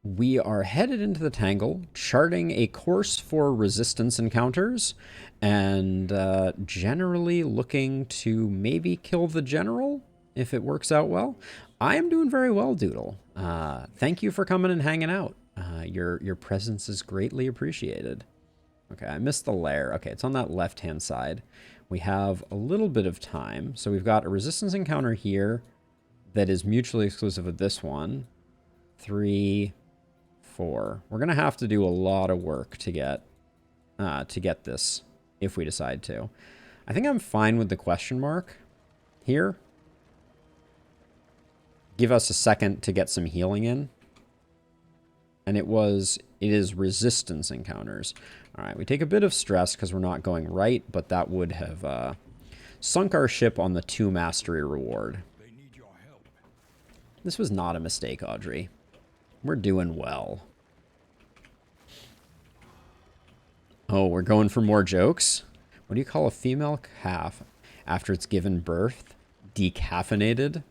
We are headed into the Tangle, charting a course for resistance encounters, and generally looking to maybe kill the general if it works out well. I am doing very well, Doodle. Thank you for coming and hanging out. Your presence is greatly appreciated. Okay, I missed the lair. Okay, it's on that left-hand side. We have a little bit of time. So we've got a resistance encounter here that is mutually exclusive of this one. 3, 4. We're going to have to do a lot of work to get this if we decide to. I think I'm fine with the question mark here. Give us a second to get some healing in. And it is resistance encounters. All right, we take a bit of stress because we're not going right, but that would have sunk our ship on the 2 mastery reward. This was not a mistake, Audrey. We're doing well. Oh, we're going for more jokes? What do you call a female calf after it's given birth? Decaffeinated?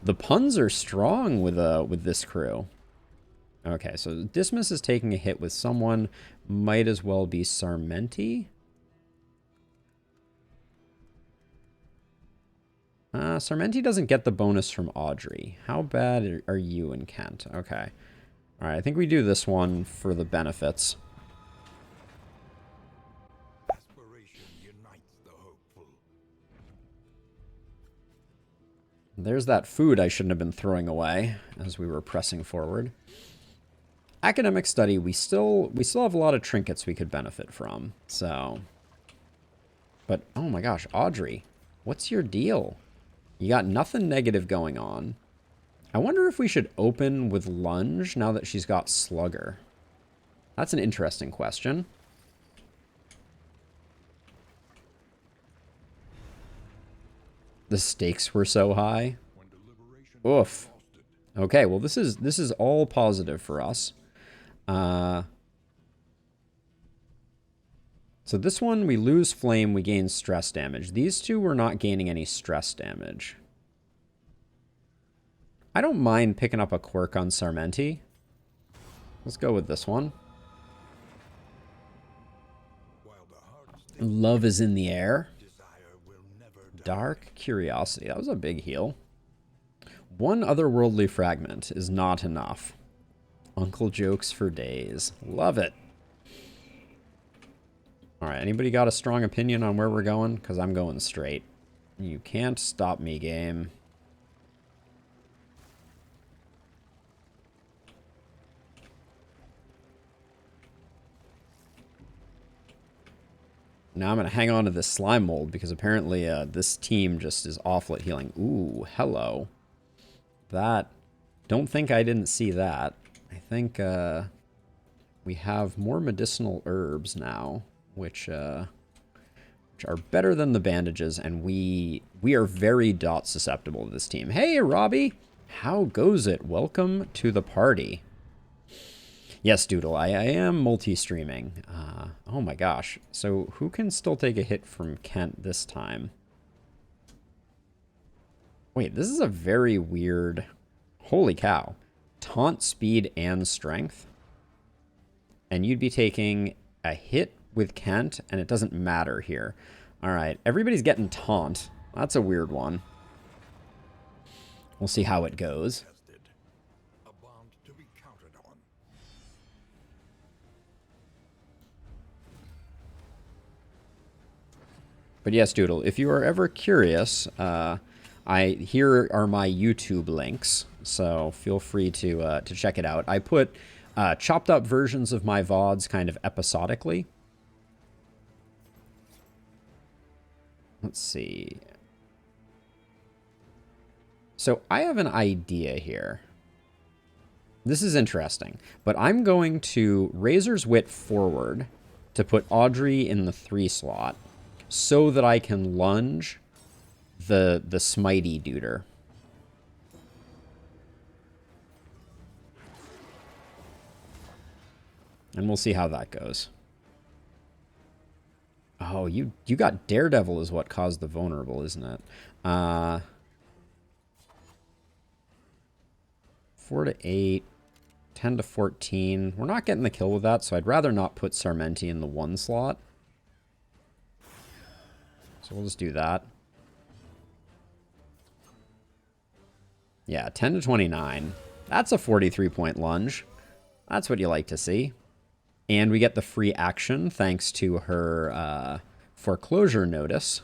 The puns are strong with this crew. Okay, so Dismas is taking a hit with someone. Might as well be Sarmenti. Sarmenti doesn't get the bonus from Audrey. How bad are you and Kent? Okay. All right, I think we do this one for the benefits. There's that food I shouldn't have been throwing away as we were pressing forward. Academic study, we still have a lot of trinkets we could benefit from. So, but oh my gosh, Audrey, what's your deal? You got nothing negative going on. I wonder if we should open with Lunge now that she's got Slugger. That's an interesting question. The stakes were so high. Oof. Okay, well this is all positive for us. So this one, we lose flame, we gain stress damage. These two, we're not gaining any stress damage. I don't mind picking up a quirk on Sarmenti. Let's go with this one. Love is in the air. Dark curiosity. That was a big heal. One otherworldly fragment is not enough. Uncle jokes for days. Love it. All right, anybody got a strong opinion on where we're going? Because I'm going straight. You can't stop me, game. Now I'm going to hang on to this slime mold because apparently this team just is awful at healing. Ooh, hello. That, don't think I didn't see that. I think we have more medicinal herbs now, which are better than the bandages, and we are very dot susceptible to this team. Hey, Robbie! How goes it? Welcome to the party. Yes, Doodle, I am multi-streaming. Oh my gosh. So who can still take a hit from Kent this time? Wait, this is a very weird... Holy cow. Taunt, speed, and strength. And you'd be taking a hit with Kent, and it doesn't matter here. All right, everybody's getting taunt. That's a weird one. We'll see how it goes. But yes, Doodle, if you are ever curious, here are my YouTube links, so feel free to check it out. I put chopped up versions of my VODs kind of episodically. Let's see. So I have an idea here. This is interesting, but I'm going to Razor's Wit forward to put Audrey in the 3 slot so that I can lunge the Smitey Duder. And we'll see how that goes. Oh, you got Daredevil is what caused the vulnerable, isn't it? 4 to 8, 10 to 14. We're not getting the kill with that, so I'd rather not put Sarmenti in the 1 slot. So we'll just do that. Yeah, 10 to 29. That's a 43-point lunge. That's what you like to see. And we get the free action thanks to her foreclosure notice.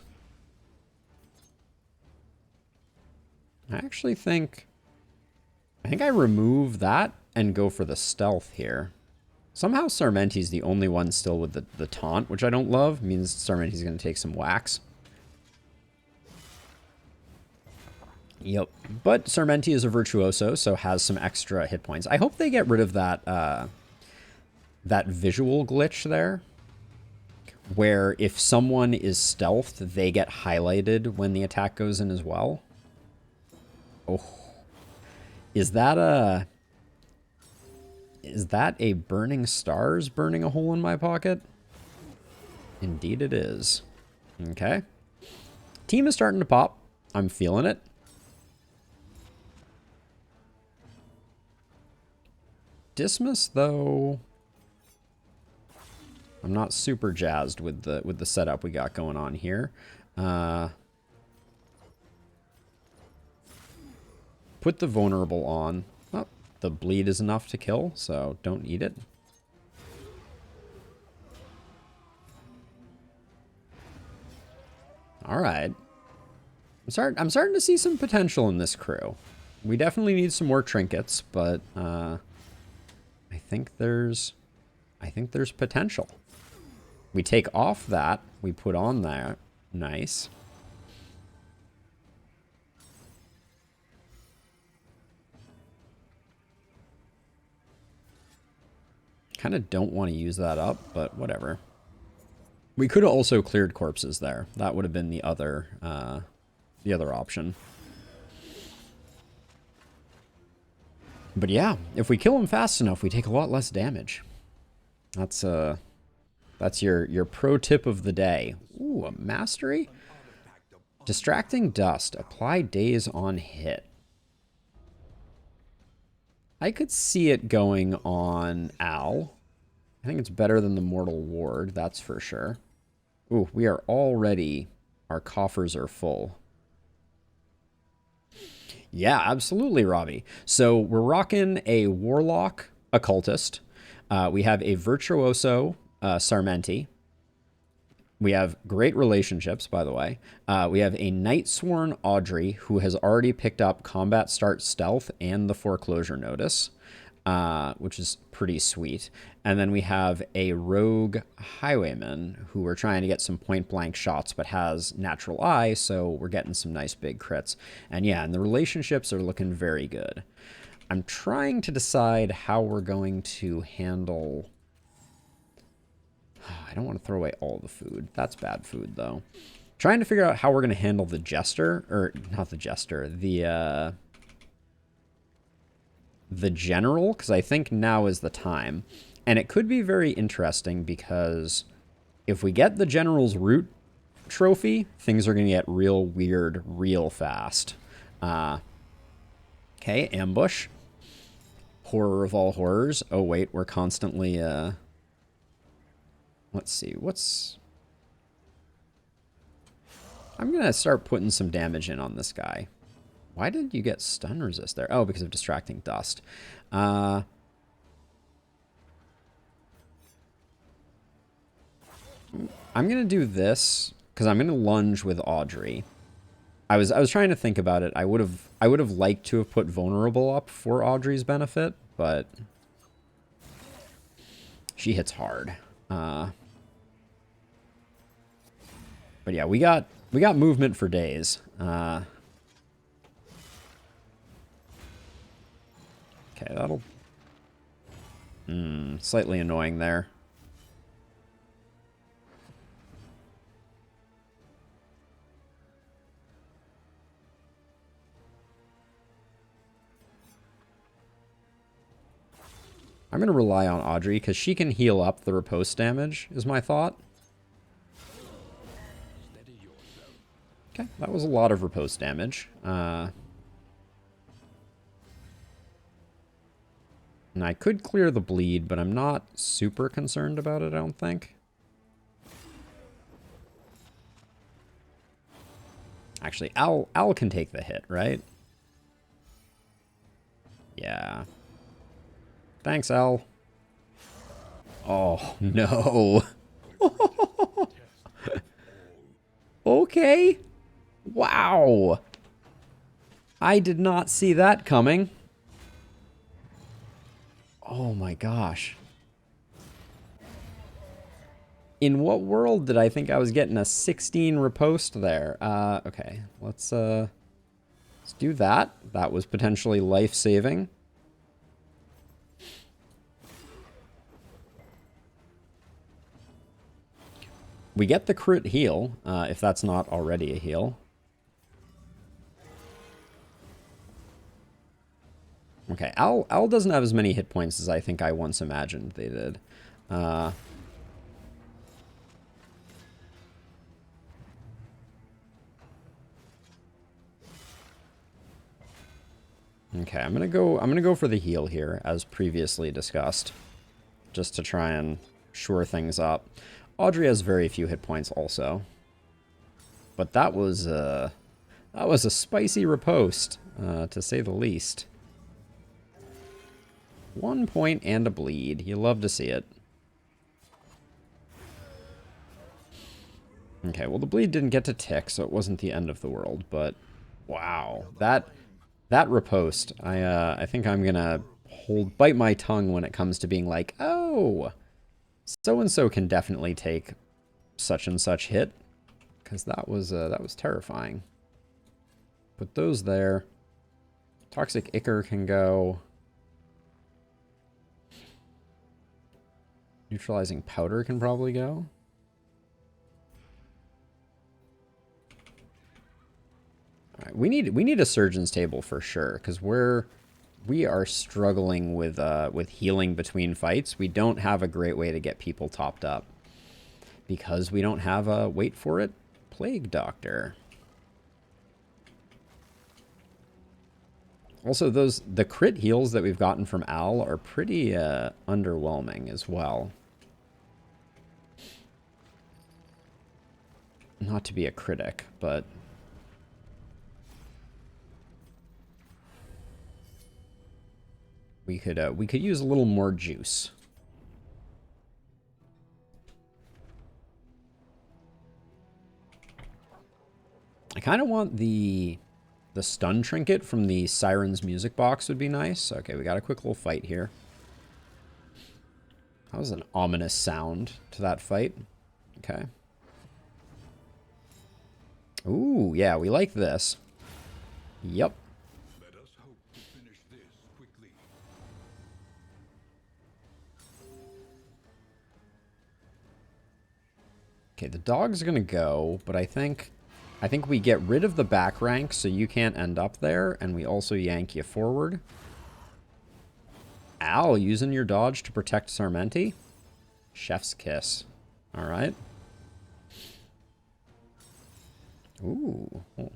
I actually think I remove that and go for the stealth here. Somehow Sarmenti's the only one still with the taunt, which I don't love. It means Sarmenti's going to take some whacks. Yep. But Sarmenti is a virtuoso, so has some extra hit points. I hope they get rid of that that visual glitch there, where if someone is stealthed, they get highlighted when the attack goes in as well. Oh. Is that a burning stars burning a hole in my pocket? Indeed it is. Okay. Team is starting to pop. I'm feeling it. Dismiss, though, I'm not super jazzed with the setup we got going on here. Put the vulnerable on. Oh, the bleed is enough to kill, so don't eat it. All right. I'm starting to see some potential in this crew. We definitely need some more trinkets, but I think there's potential. We take off that, we put on that. Nice. Kind of don't want to use that up, but whatever. We could have also cleared corpses there. That would have been the other option. But yeah, if we kill him fast enough, we take a lot less damage. That's your pro tip of the day. Ooh, a mastery? Distracting dust. Apply daze on hit. I could see it going on Al. I think it's better than the Mortal Ward, that's for sure. Ooh, we are already... Our coffers are full. Yeah, absolutely, Robbie. So we're rocking a Warlock Occultist. We have a Virtuoso Sarmenti. We have great relationships, by the way. We have a Nightsworn Audrey, who has already picked up Combat Start Stealth and the Foreclosure Notice, which is pretty sweet. And then we have a Rogue Highwayman, who we're trying to get some point-blank shots, but has Natural Eye, so we're getting some nice big crits. And yeah, and the relationships are looking very good. I'm trying to decide how we're going to handle... I don't want to throw away all the food. That's bad food, though. Trying to figure out how we're going to handle the Jester, or not the Jester, the General, because I think now is the time. And it could be very interesting because if we get the General's Root trophy, things are going to get real weird real fast. Okay, ambush. Horror of all horrors. Oh, wait, we're constantly... Let's see, I'm going to start putting some damage in on this guy. Why did you get stun resist there? Oh, because of distracting dust. I'm going to do this because I'm going to lunge with Audrey. I was trying to think about it. I would have liked to have put vulnerable up for Audrey's benefit, but she hits hard. But yeah, we got movement for days. Okay, that'll... slightly annoying there. I'm going to rely on Audrey because she can heal up the riposte damage, is my thought. Okay, that was a lot of riposte damage. And I could clear the bleed, but I'm not super concerned about it, I don't think. Actually, Al can take the hit, right? Yeah. Thanks, Al. Oh, no. Okay. Wow. I did not see that coming. Oh my gosh. In what world did I think I was getting a 16 riposte there? Okay, let's do that. That was potentially life-saving. We get the crit heal, if that's not already a heal. Okay, Al doesn't have as many hit points as I think I once imagined they did. Okay, I'm gonna go for the heal here, as previously discussed, just to try and shore things up. Audrey has very few hit points also, but that was a spicy riposte, to say the least. 1 point and a bleed. You love to see it. Okay, well the bleed didn't get to tick, so it wasn't the end of the world, but wow, that riposte, I think I'm gonna bite my tongue when it comes to being like, oh, so-and-so can definitely take such and such hit, because that was terrifying. Put those there. Toxic Ichor can go. Neutralizing Powder can probably go. All right, we need a surgeon's table for sure, because we are struggling with healing between fights. We don't have a great way to get people topped up because we don't have a, wait for it, Plague Doctor. Also, the crit heals that we've gotten from Al are pretty underwhelming as well. Not to be a critic, but we could use a little more juice. I kind of want the stun trinket from the Siren's music box would be nice. Okay, we got a quick little fight here. That was an ominous sound to that fight. Okay. Ooh, yeah, we like this. Yep. Let us hope to finish this quickly. Okay, the dog's gonna go, but I think we get rid of the back rank so you can't end up there, and we also yank you forward. Al, using your dodge to protect Sarmenti. Chef's kiss. All right. Ooh. Oh.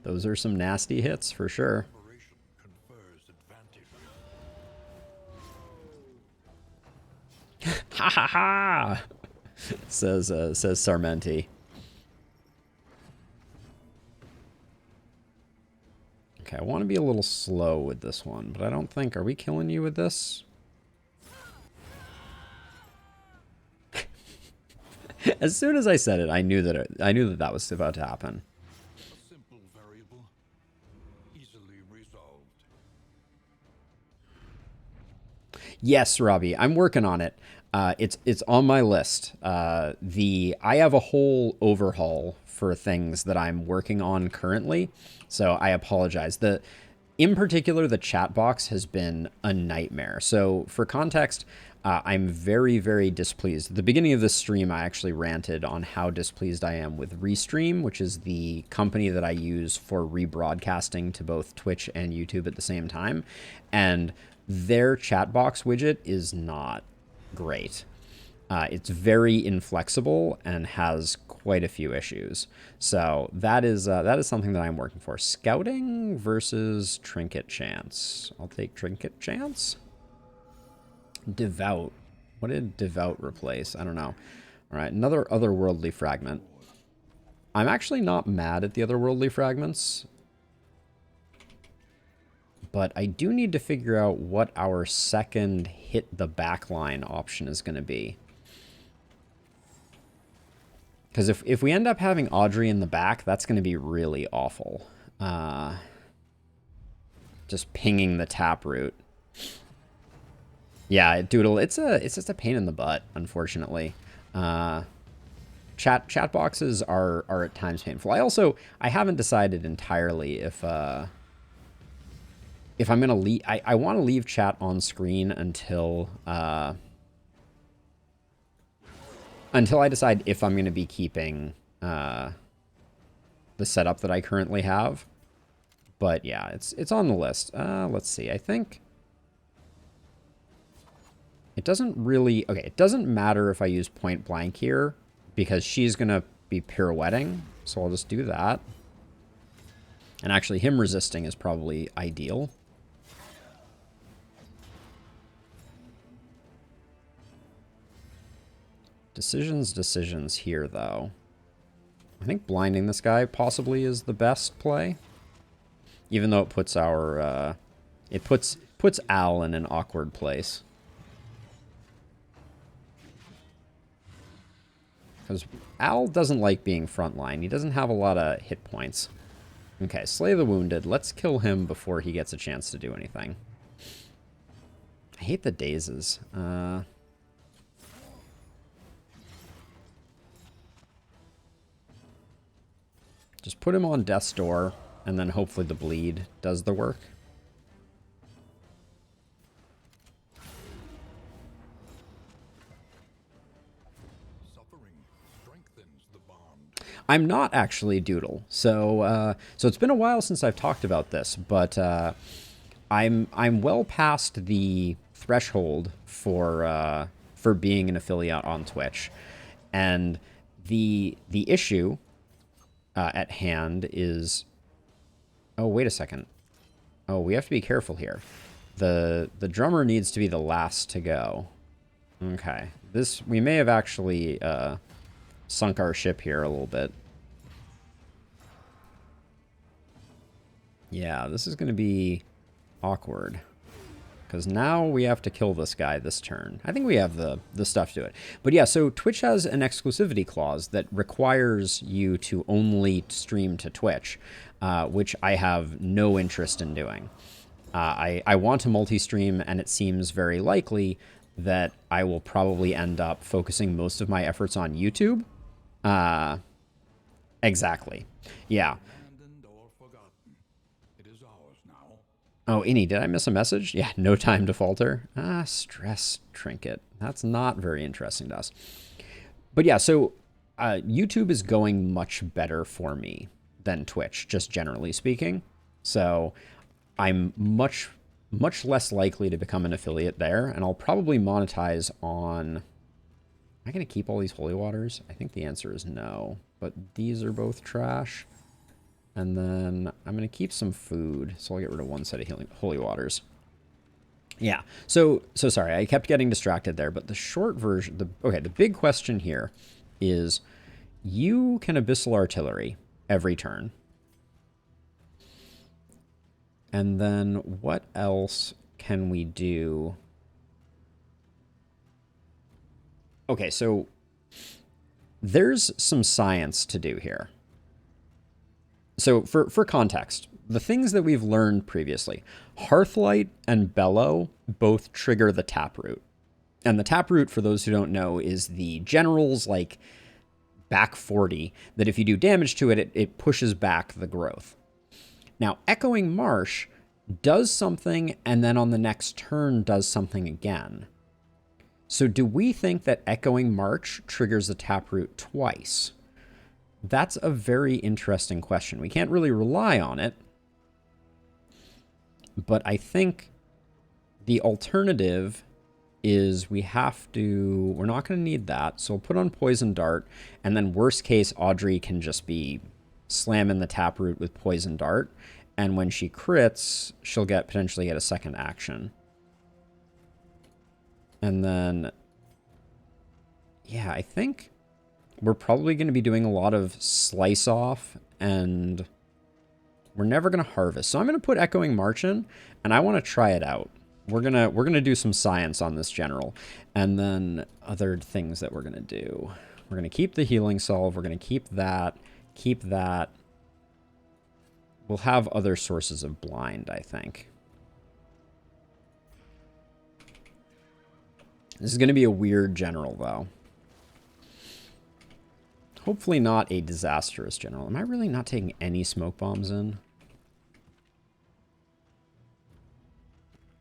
Those are some nasty hits for sure. Ha ha ha! says Sarmenti. Okay, I want to be a little slow with this one, but I don't think... Are we killing you with this? As soon as I said it, I knew that was about to happen. A simple variable, easily resolved. Yes, Robbie, I'm working on it. It's on my list. I have a whole overhaul for things that I'm working on currently, so I apologize. In particular, the chat box has been a nightmare. So for context, I'm very, very displeased. At the beginning of this stream, I actually ranted on how displeased I am with Restream, which is the company that I use for rebroadcasting to both Twitch and YouTube at the same time. And their chat box widget is not great. It's very inflexible and has quite a few issues. So that is something that I'm working for. Scouting versus Trinket Chance. I'll take Trinket Chance. Devout. What did Devout replace? I don't know. All right, another otherworldly fragment. I'm actually not mad at the otherworldly fragments, but I do need to figure out what our second hit the backline option is going to be. Because if we end up having Audrey in the back, that's going to be really awful. Just pinging the taproot. Yeah, Doodle, it's just a pain in the butt, unfortunately. Chat boxes are at times painful. I haven't decided entirely if I'm gonna leave. I want to leave chat on screen until I decide if I'm gonna be keeping the setup that I currently have. But yeah, it's on the list. Let's see. I think it doesn't really... Okay, it doesn't matter if I use point blank here, because she's going to be pirouetting, so I'll just do that. And actually, him resisting is probably ideal. Decisions here, though. I think blinding this guy possibly is the best play. Even though it puts our... it puts Al in an awkward place. Because Al doesn't like being frontline. He doesn't have a lot of hit points. Okay, slay the wounded. Let's kill him before he gets a chance to do anything. I hate the dazes. Just put him on death's door, and then hopefully the bleed does the work. I'm not actually Doodle, so it's been a while since I've talked about this, but I'm well past the threshold for being an affiliate on Twitch, and the issue at hand is... Oh, wait a second. Oh, we have to be careful here. The drummer needs to be the last to go. Okay, we may have actually sunk our ship here a little bit. Yeah, this is going to be awkward. Because now we have to kill this guy this turn. I think we have the stuff to do it. But yeah, so Twitch has an exclusivity clause that requires you to only stream to Twitch, which I have no interest in doing. I want to multi-stream, and it seems very likely that I will probably end up focusing most of my efforts on YouTube. Exactly. Yeah. Oh, Innie, did I miss a message? Yeah, no time to falter. Stress trinket. That's not very interesting to us. But yeah, so YouTube is going much better for me than Twitch, just generally speaking. So I'm much less likely to become an affiliate there, and I'll probably monetize on... Am I going to keep all these holy waters? I think the answer is no, but these are both trash. And then I'm going to keep some food, so I'll get rid of one set of holy waters. Yeah, so sorry, I kept getting distracted there, but the short version... the big question here is you can abyssal artillery every turn. And then what else can we do? Okay, so there's some science to do here. So for context, the things that we've learned previously, Hearthlight and Bellow both trigger the taproot. And the taproot, for those who don't know, is the general's like back 40, that if you do damage to it, it pushes back the growth. Now, Echoing Marsh does something, and then on the next turn does something again. So do we think that Echoing March triggers the taproot twice? That's a very interesting question. We can't really rely on it, but I think the alternative is we have to... We're not going to need that, so we'll put on Poison Dart, and then worst case, Audrey can just be slamming the Taproot with Poison Dart, and when she crits, she'll potentially get a second action. And then... Yeah, I think we're probably going to be doing a lot of Slice Off, and we're never going to Harvest. So I'm going to put Echoing March in, and I want to try it out. We're gonna do some science on this general, and then other things that we're gonna do. We're gonna keep the healing salve. We're gonna keep that. Keep that. We'll have other sources of blind, I think. This is gonna be a weird general, though. Hopefully not a disastrous general. Am I really not taking any smoke bombs in?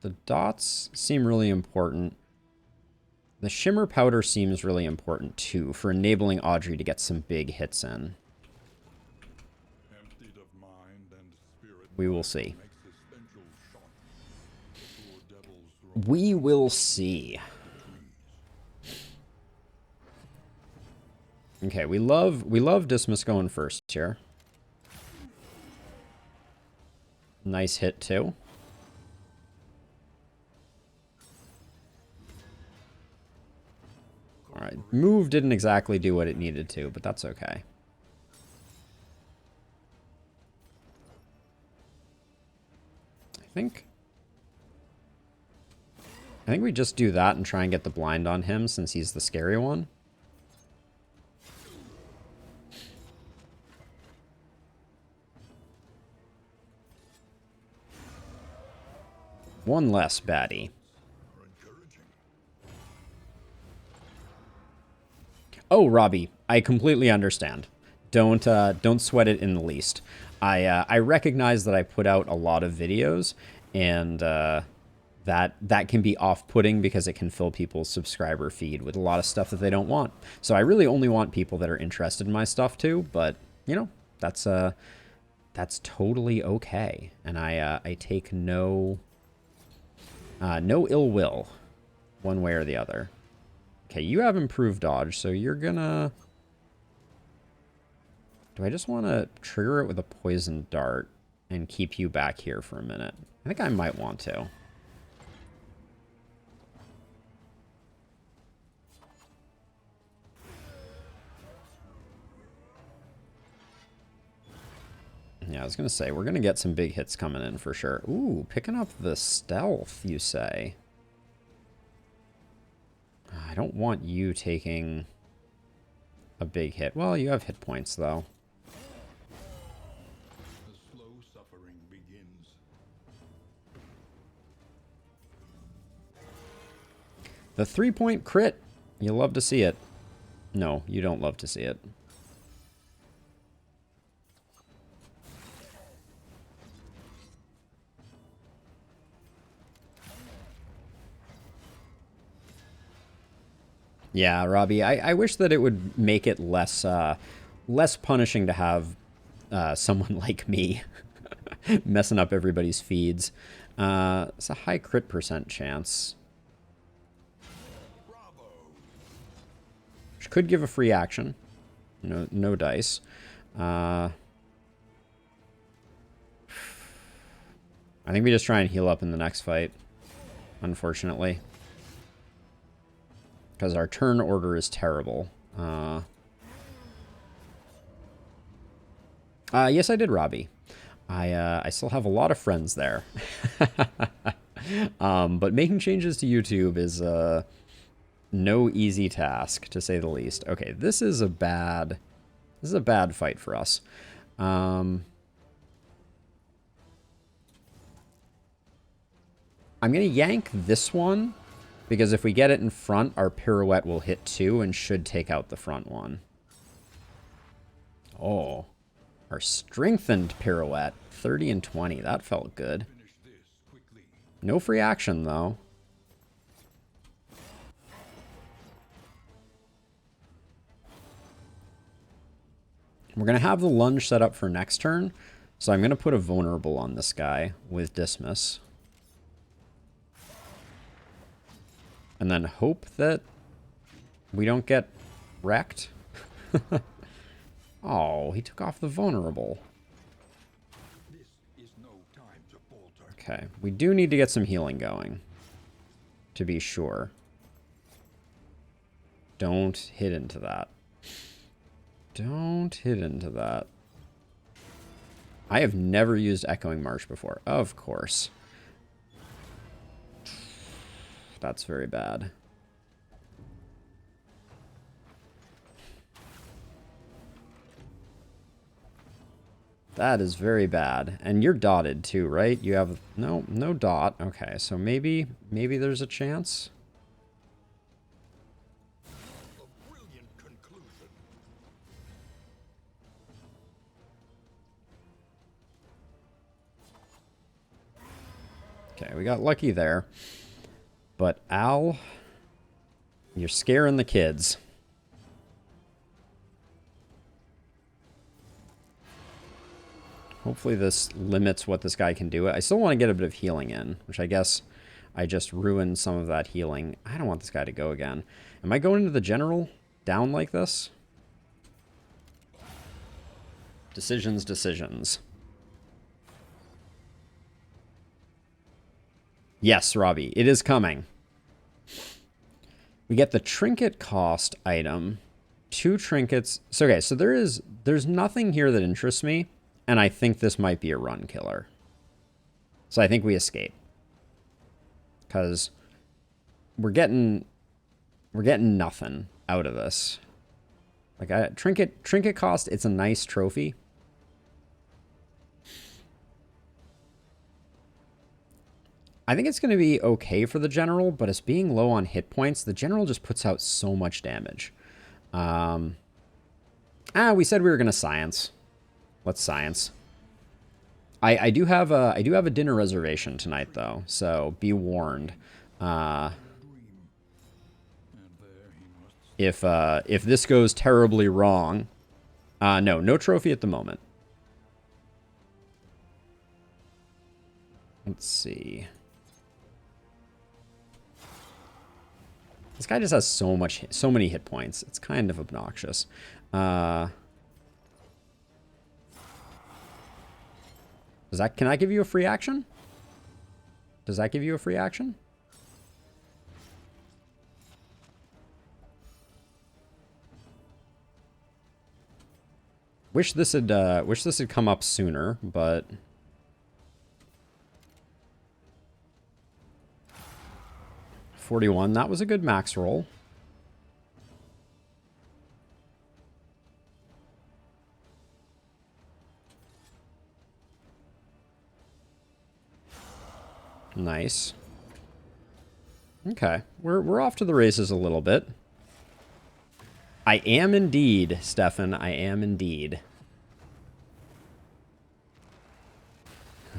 The dots seem really important. The shimmer powder seems really important too for enabling Audrey to get some big hits in. We will see. We will see. Okay, we love Dismas going first here. Nice hit too. Alright, move didn't exactly do what it needed to, but that's okay. I think we just do that and try and get the blind on him since he's the scary one. One less baddie. Oh, Robbie, I completely understand. Don't sweat it in the least. I recognize that I put out a lot of videos, and that can be off-putting because it can fill people's subscriber feed with a lot of stuff that they don't want. So I really only want people that are interested in my stuff too. But you know, that's totally okay, and I take no ill will, one way or the other. Okay, you have improved dodge, so you're gonna... Do I just want to trigger it with a poison dart and keep you back here for a minute? I think I might want to. Yeah, I was gonna say, we're gonna get some big hits coming in for sure. Ooh, picking up the stealth, you say? I don't want you taking a big hit. Well, you have hit points, though. The slow suffering begins. The 3-point crit. You love to see it. No, you don't love to see it. Yeah, Robbie, I wish that it would make it less punishing to have someone like me messing up everybody's feeds. It's a high crit % chance. Which could give a free action. No dice. I think we just try and heal up in the next fight, unfortunately. Because our turn order is terrible. Yes, I did, Robbie. I still have a lot of friends there. But making changes to YouTube is no easy task, to say the least. Okay, this is a bad fight for us. I'm gonna yank this one, because if we get it in front, our pirouette will hit 2 and should take out the front one. Oh, our strengthened pirouette, 30 and 20. That felt good. No free action, though. We're going to have the lunge set up for next turn, so I'm going to put a vulnerable on this guy with Dismas. And then hope that we don't get wrecked. Oh, he took off the vulnerable. This is no time to falter. Okay, we do need to get some healing going. To be sure. Don't hit into that. Don't hit into that. I have never used Echoing Marsh before. Of course. That's very bad. That is very bad. And you're dotted too, right? You have no dot. Okay, so maybe there's a chance. A brilliant conclusion. Okay, we got lucky there. But Al, you're scaring the kids. Hopefully this limits what this guy can do. I still want to get a bit of healing in, which I guess I just ruined some of that healing. I don't want this guy to go again. Am I going into the general down like this? Decisions, decisions. Yes, Robbie, it is coming. We get the trinket cost item. 2 trinkets. So, okay, so there's nothing here that interests me. And I think this might be a run killer. So I think we escape. Because we're getting nothing out of this. Like, trinket cost, it's a nice trophy. I think it's going to be okay for the general, but it's being low on hit points. The general just puts out so much damage. We said we were going to science. Let's science. I do have a dinner reservation tonight though, so be warned. If this goes terribly wrong, no trophy at the moment. Let's see. This guy just has so many hit points. It's kind of obnoxious. Can I give you a free action? Does that give you a free action? Wish this had come up sooner, but 41, that was a good max roll. Nice. Okay, we're off to the races a little bit. I am indeed, Stefan. I am indeed.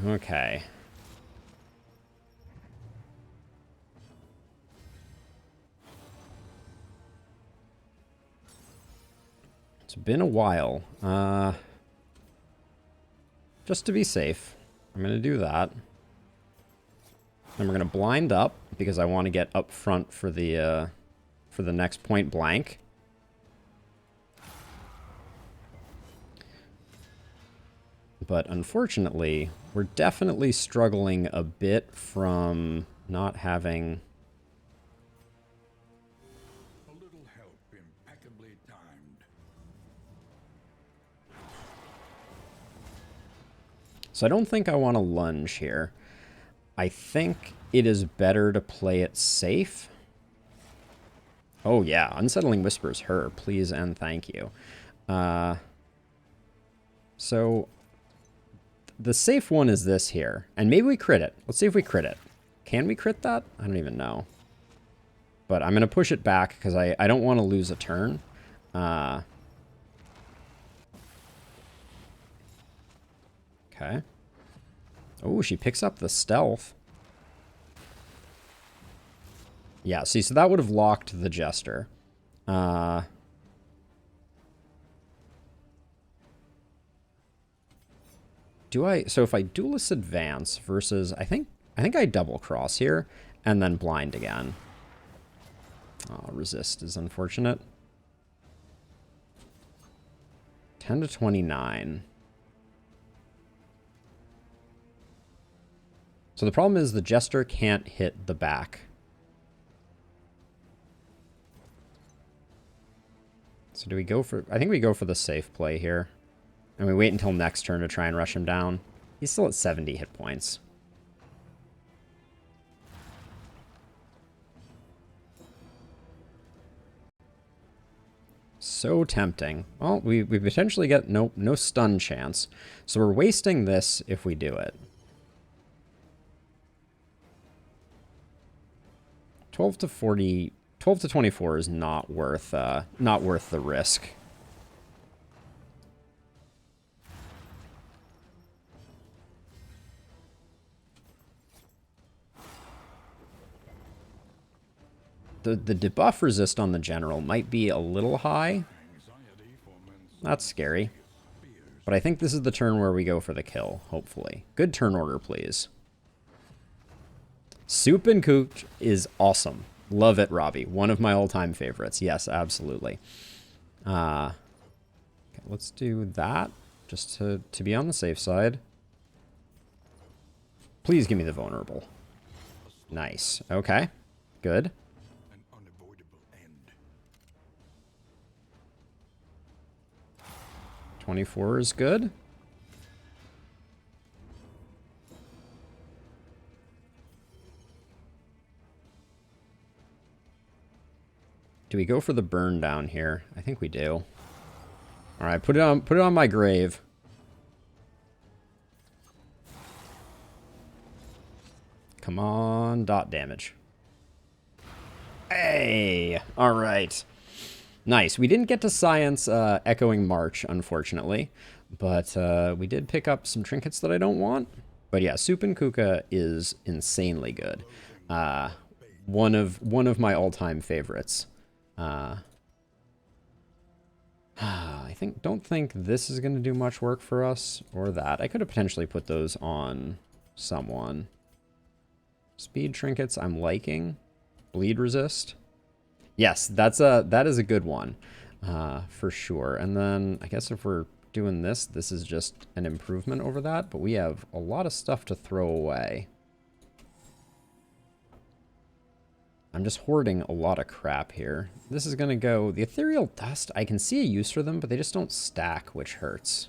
Okay. It's been a while. Just to be safe, I'm gonna do that. Then we're going to blind up, because I want to get up front for the next point blank. But unfortunately, we're definitely struggling a bit from not having... A little help impeccably timed. So I don't think I want to lunge here. I think it is better to play it safe. Oh yeah, Unsettling Whispers her, please and thank you. So the safe one is this here, and maybe we crit it. Let's see if we crit it. Can we crit that? I don't even know. But I'm gonna push it back because I don't want to lose a turn. Okay. Oh, she picks up the stealth. Yeah, see, so that would have locked the Jester. So if I Duelist Advance versus, I think I double cross here and then blind again. Oh, resist is unfortunate. 10 to 29. So the problem is the Jester can't hit the back. So do we go for... I think we go for the safe play here. And we wait until next turn to try and rush him down. He's still at 70 hit points. So tempting. Well, we potentially get no stun chance. So we're wasting this if we do it. 12 to 40... 12 to 24 is not worth the risk. The debuff resist on the general might be a little high. That's scary. But I think this is the turn where we go for the kill, hopefully. Good turn order, please. Soup and Cooked is awesome. Love it, Robbie. One of my all-time favorites. Yes, absolutely. Okay, let's do that, just to be on the safe side. Please give me the vulnerable. Nice. Okay, good. An unavoidable end. 24 is good. Do we go for the burn down here? I think we do. All right, put it on my grave. Come on, dot damage. Hey, all right. Nice. We didn't get to science Echoing March, unfortunately, but we did pick up some trinkets that I don't want. But yeah, Soup and Kuka is insanely good. One of my all-time favorites. Don't think this is going to do much work for us, or that. I could have potentially put those on someone. Speed trinkets I'm liking. Bleed resist. Yes, that is a good one, for sure. And then I guess if we're doing this, this is just an improvement over that, but we have a lot of stuff to throw away. I'm just hoarding a lot of crap here. This is going to go... The Ethereal Dust, I can see a use for them, but they just don't stack, which hurts.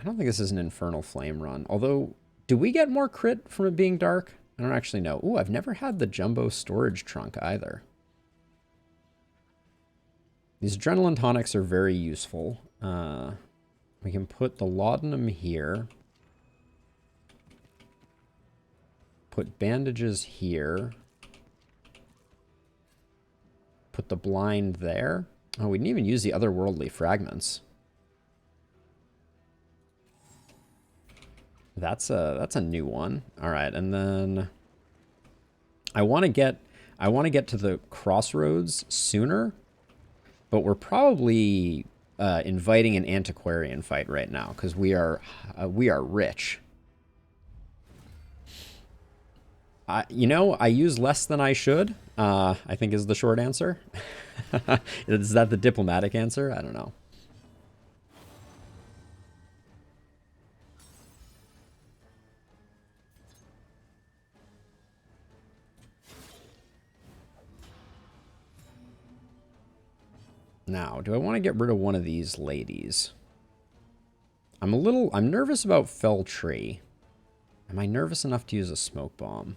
I don't think this is an Infernal Flame run. Although, do we get more crit from it being dark? I don't actually know. Ooh, I've never had the Jumbo Storage Trunk either. These Adrenaline Tonics are very useful. We can put the Laudanum here. Put bandages here. Put the blind there. Oh, we didn't even use the otherworldly fragments. That's a new one. All right, and then I want to get to the crossroads sooner, but we're probably inviting an antiquarian fight right now because we are rich. You know, I use less than I should, I think is the short answer. Is that the diplomatic answer? I don't know. Now, do I want to get rid of one of these ladies? I'm nervous about Fell Tree. Am I nervous enough to use a smoke bomb?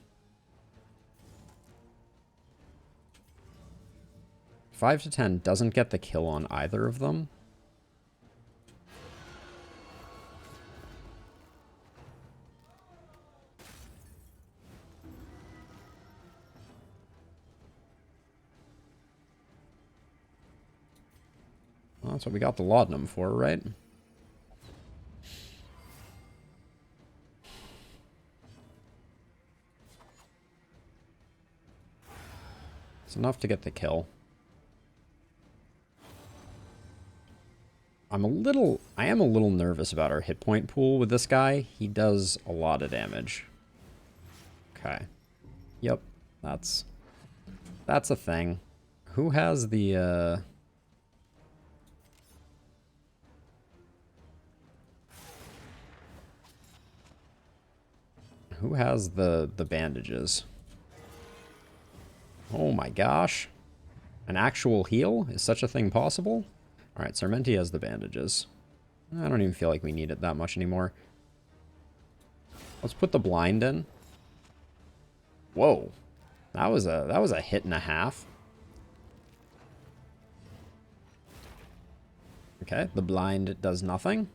5 to 10 doesn't get the kill on either of them. Well, that's what we got the laudanum for, right? It's enough to get the kill. I am a little nervous about our hit point pool with this guy. He does a lot of damage. Okay. Yep. That's a thing. Who has the who has the bandages? Oh my gosh. An actual heal? Is such a thing possible? Alright, Sarmenti has the bandages. I don't even feel like we need it that much anymore. Let's put the blind in. Whoa. That was a hit and a half. Okay, the blind does nothing.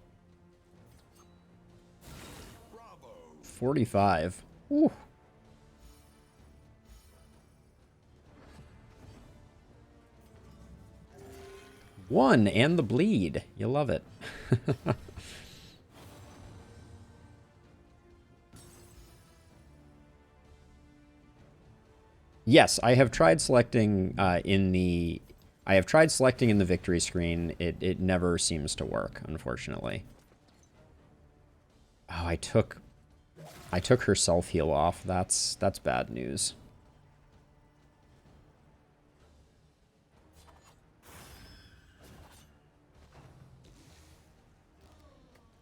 45. Ooh. One and the bleed. You love it. Yes, I have tried selecting in the victory screen. It never seems to work, unfortunately. Oh, I took her self heal off. That's bad news.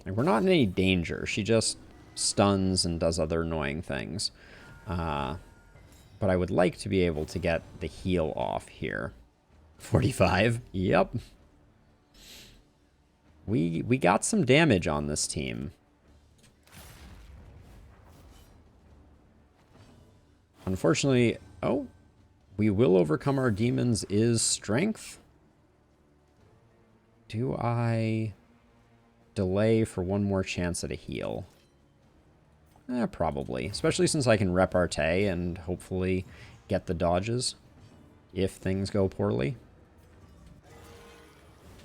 Like, we're not in any danger. She just stuns and does other annoying things. But I would like to be able to get the heal off here. 45. Yep. We got some damage on this team. Unfortunately, oh, we will overcome our demons is strength. Do I delay for one more chance at a heal? Probably. Especially since I can repartee and hopefully get the dodges if things go poorly.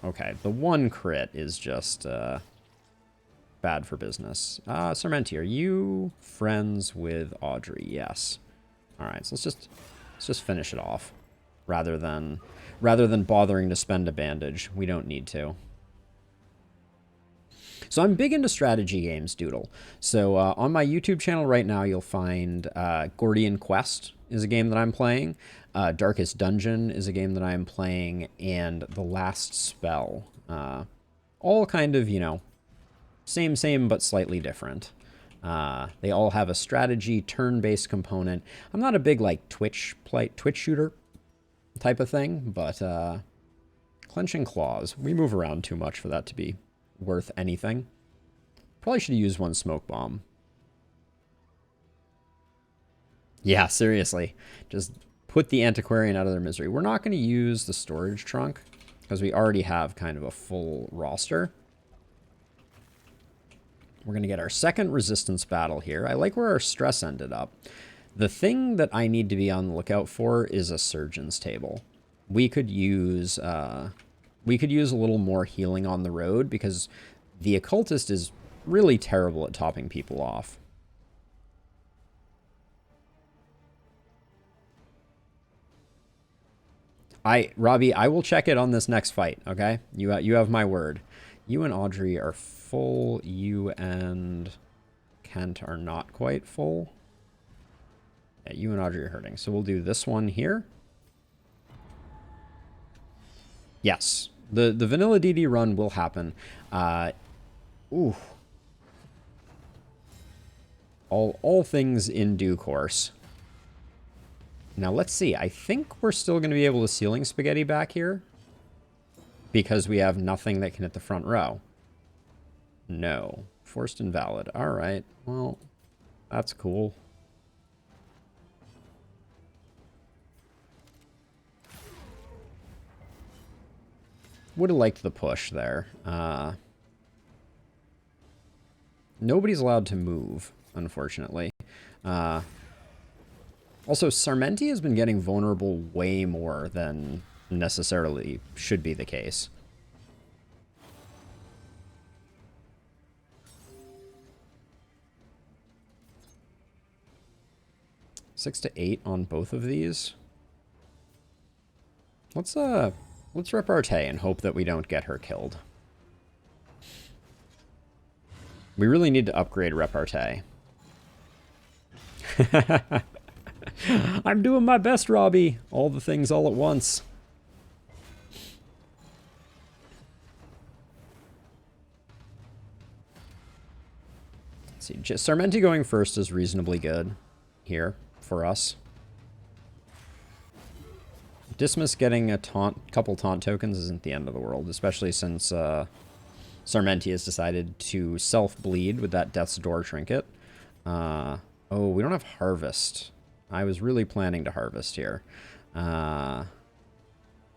Okay, the one crit is just bad for business. Sarmenti, are you friends with Audrey? Yes. Alright, so let's just finish it off. Rather than bothering to spend a bandage. We don't need to. So I'm big into strategy games, Doodle. So on my YouTube channel right now, you'll find Gordian Quest is a game that I'm playing. Darkest Dungeon is a game that I'm playing. And The Last Spell. All kind of, you know, same, but slightly different. They all have a strategy, turn-based component. I'm not a big, like, Twitch shooter type of thing, but Clenching Claws. We move around too much for that to be worth anything. Probably should have used one smoke bomb. Yeah, seriously. Just put the antiquarian out of their misery. We're not going to use the storage trunk because we already have kind of a full roster. We're going to get our second resistance battle here. I like where our stress ended up. The thing that I need to be on the lookout for is a surgeon's table. We could use a little more healing on the road because the occultist is really terrible at topping people off. Robbie, I will check it on this next fight, okay? You have my word. You and Audrey are full. You and Kent are not quite full. Yeah, you and Audrey are hurting. So we'll do this one here. Yes. The vanilla DD run will happen. Ooh. All things in due course. Now let's see. I think we're still going to be able to ceiling spaghetti back here. Because we have nothing that can hit the front row. No. Forced invalid. Alright. Well, that's cool. Would have liked the push there. Nobody's allowed to move, unfortunately. Also, Sarmenti has been getting vulnerable way more than necessarily should be the case. Six to 8 on both of these. Let's repartee and hope that we don't get her killed. We really need to upgrade repartee. I'm doing my best, Robbie. All the things all at once. Let's see. Sarmenti going first is reasonably good here for us. Dismas getting a couple taunt tokens isn't the end of the world, especially since Sarmenti has decided to self-bleed with that Death's Door trinket. Oh, we don't have Harvest. I was really planning to harvest here. Bummer.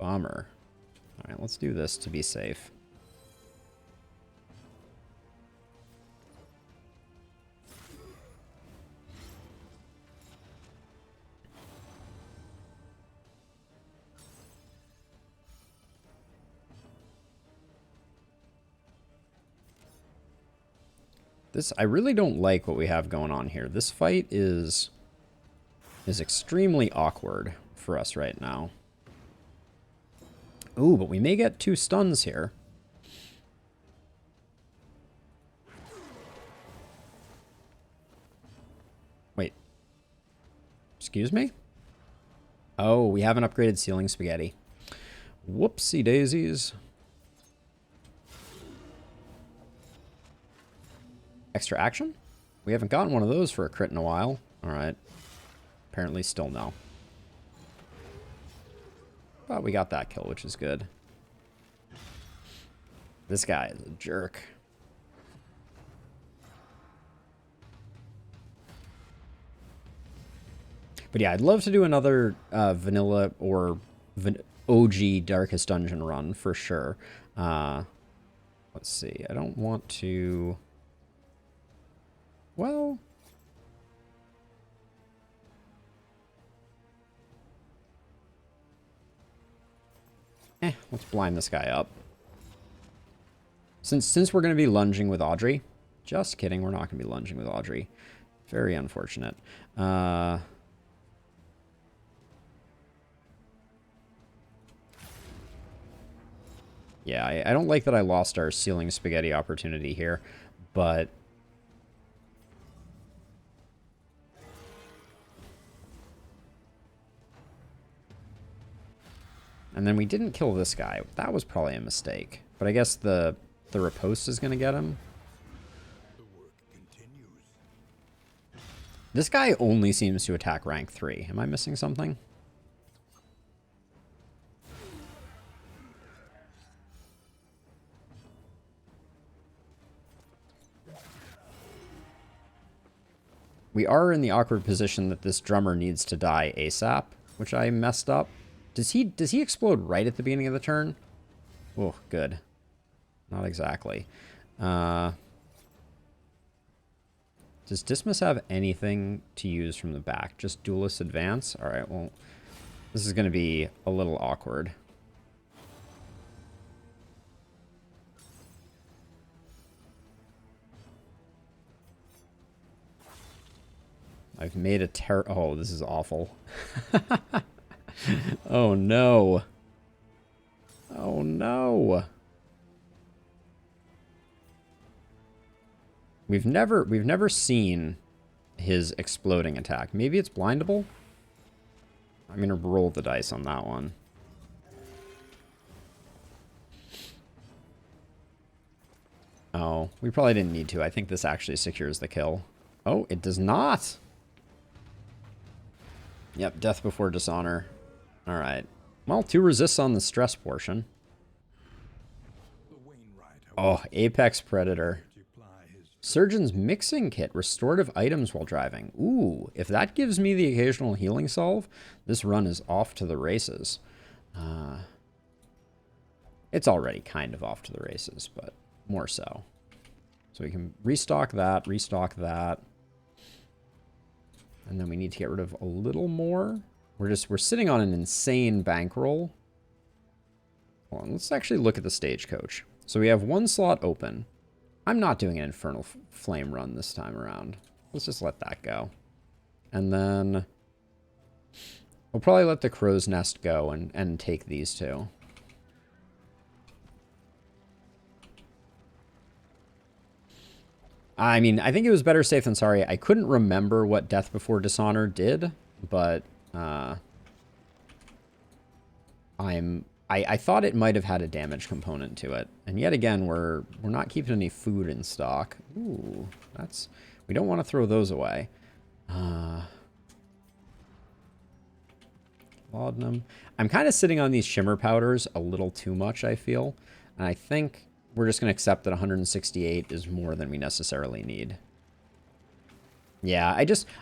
Alright, let's do this to be safe. I really don't like what we have going on here. This fight is extremely awkward for us right now. Ooh, but we may get 2 stuns here. Wait. Excuse me? Oh, we haven't upgraded Ceiling Spaghetti. Whoopsie daisies. Extra action? We haven't gotten one of those for a crit in a while. Alright. Apparently still no. But we got that kill, which is good. This guy is a jerk. But yeah, I'd love to do another vanilla or OG Darkest Dungeon run for sure. Let's see. I don't want to... Well... let's blind this guy up. Since we're going to be lunging with Audrey. Just kidding, we're not going to be lunging with Audrey. Very unfortunate. Yeah, I don't like that I lost our Ceiling Spaghetti opportunity here, but... And then we didn't kill this guy. That was probably a mistake. But I guess the riposte is going to get him. The work continues. This guy only seems to attack rank 3. Am I missing something? We are in the awkward position that this drummer needs to die ASAP, which I messed up. Does he explode right at the beginning of the turn? Oh, good. Not exactly. Does Dismas have anything to use from the back? Just Duelist Advance? Alright, well, this is going to be a little awkward. I've made a oh, this is awful. Oh no. Oh no. We've never seen his exploding attack. Maybe it's blindable? I'm gonna roll the dice on that one. Oh, we probably didn't need to. I think this actually secures the kill. Oh, it does not. Yep, death before dishonor. Alright. Well, 2 resists on the stress portion. Oh, Apex Predator. Surgeon's Mixing Kit. Restorative items while driving. Ooh, if that gives me the occasional healing solve, this run is off to the races. It's already kind of off to the races, but more so. So we can restock that, and then we need to get rid of a little more. We're sitting on an insane bankroll. Hold on, let's actually look at the stagecoach. So we have 1 slot open. I'm not doing an Infernal Flame run this time around. Let's just let that go. And then we'll probably let the Crow's Nest go and take these 2. I mean, I think it was better safe than sorry. I couldn't remember what Death Before Dishonor did, but I thought it might have had a damage component to it. And yet again, we're not keeping any food in stock. Ooh, that's, we don't want to throw those away. Laudanum. I'm kind of sitting on these shimmer powders a little too much, I feel. And I think we're just going to accept that 168 is more than we necessarily need. Yeah,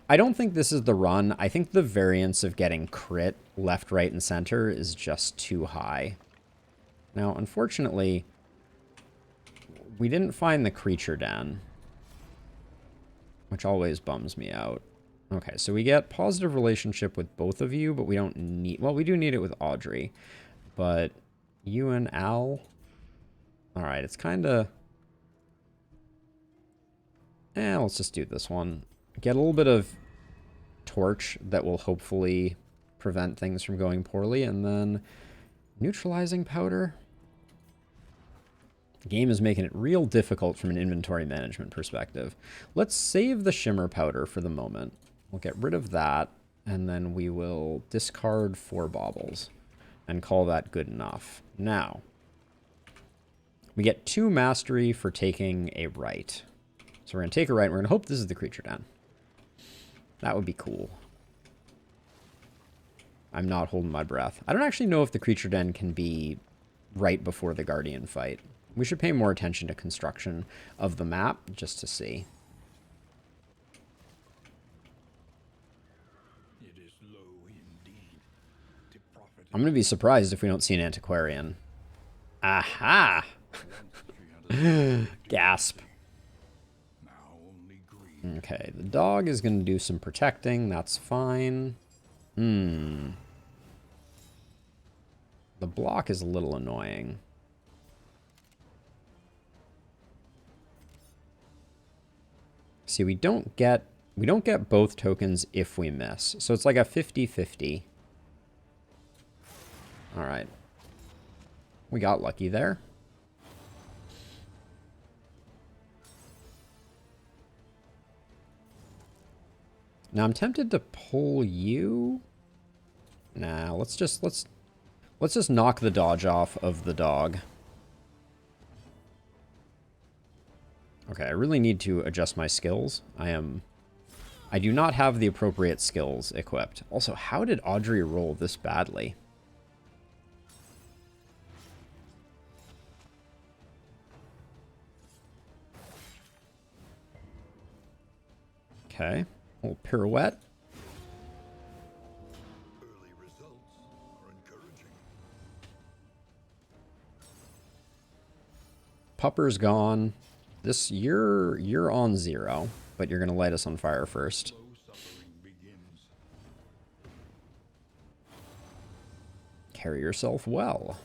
I don't think this is the run. I think the variance of getting crit left, right, and center is just too high. Now, unfortunately, we didn't find the creature den, which always bums me out. Okay, so we get positive relationship with both of you, but we don't need... Well, we do need it with Audrey, but you and Al... Alright, it's kind of... let's just do this one. Get a little bit of torch that will hopefully prevent things from going poorly, and then neutralizing powder. The game is making it real difficult from an inventory management perspective. Let's save the shimmer powder for the moment. We'll get rid of that, and then we will discard 4 baubles and call that good enough. Now, we get 2 mastery for taking a right. So we're going to take a right, and we're going to hope this is the creature den. That would be cool. I'm not holding my breath. I don't actually know if the creature den can be right before the Guardian fight. We should pay more attention to construction of the map just to see. It is low indeed. To profit I'm going to be surprised if we don't see an antiquarian. Aha! Gasp. now only greed. Okay, the dog is going to do some protecting. That's fine. The block is a little annoying. See, we don't get both tokens if we miss. So it's like a 50-50. All right. We got lucky there. Now I'm tempted to pull you. Nah, let's just knock the dodge off of the dog. Okay, I really need to adjust my skills. I do not have the appropriate skills equipped. Also, how did Audrey roll this badly? Okay, a little pirouette. Early results are encouraging. Pupper's gone. This, you're on 0, but you're gonna light us on fire first. Slow suffering begins. Carry yourself well.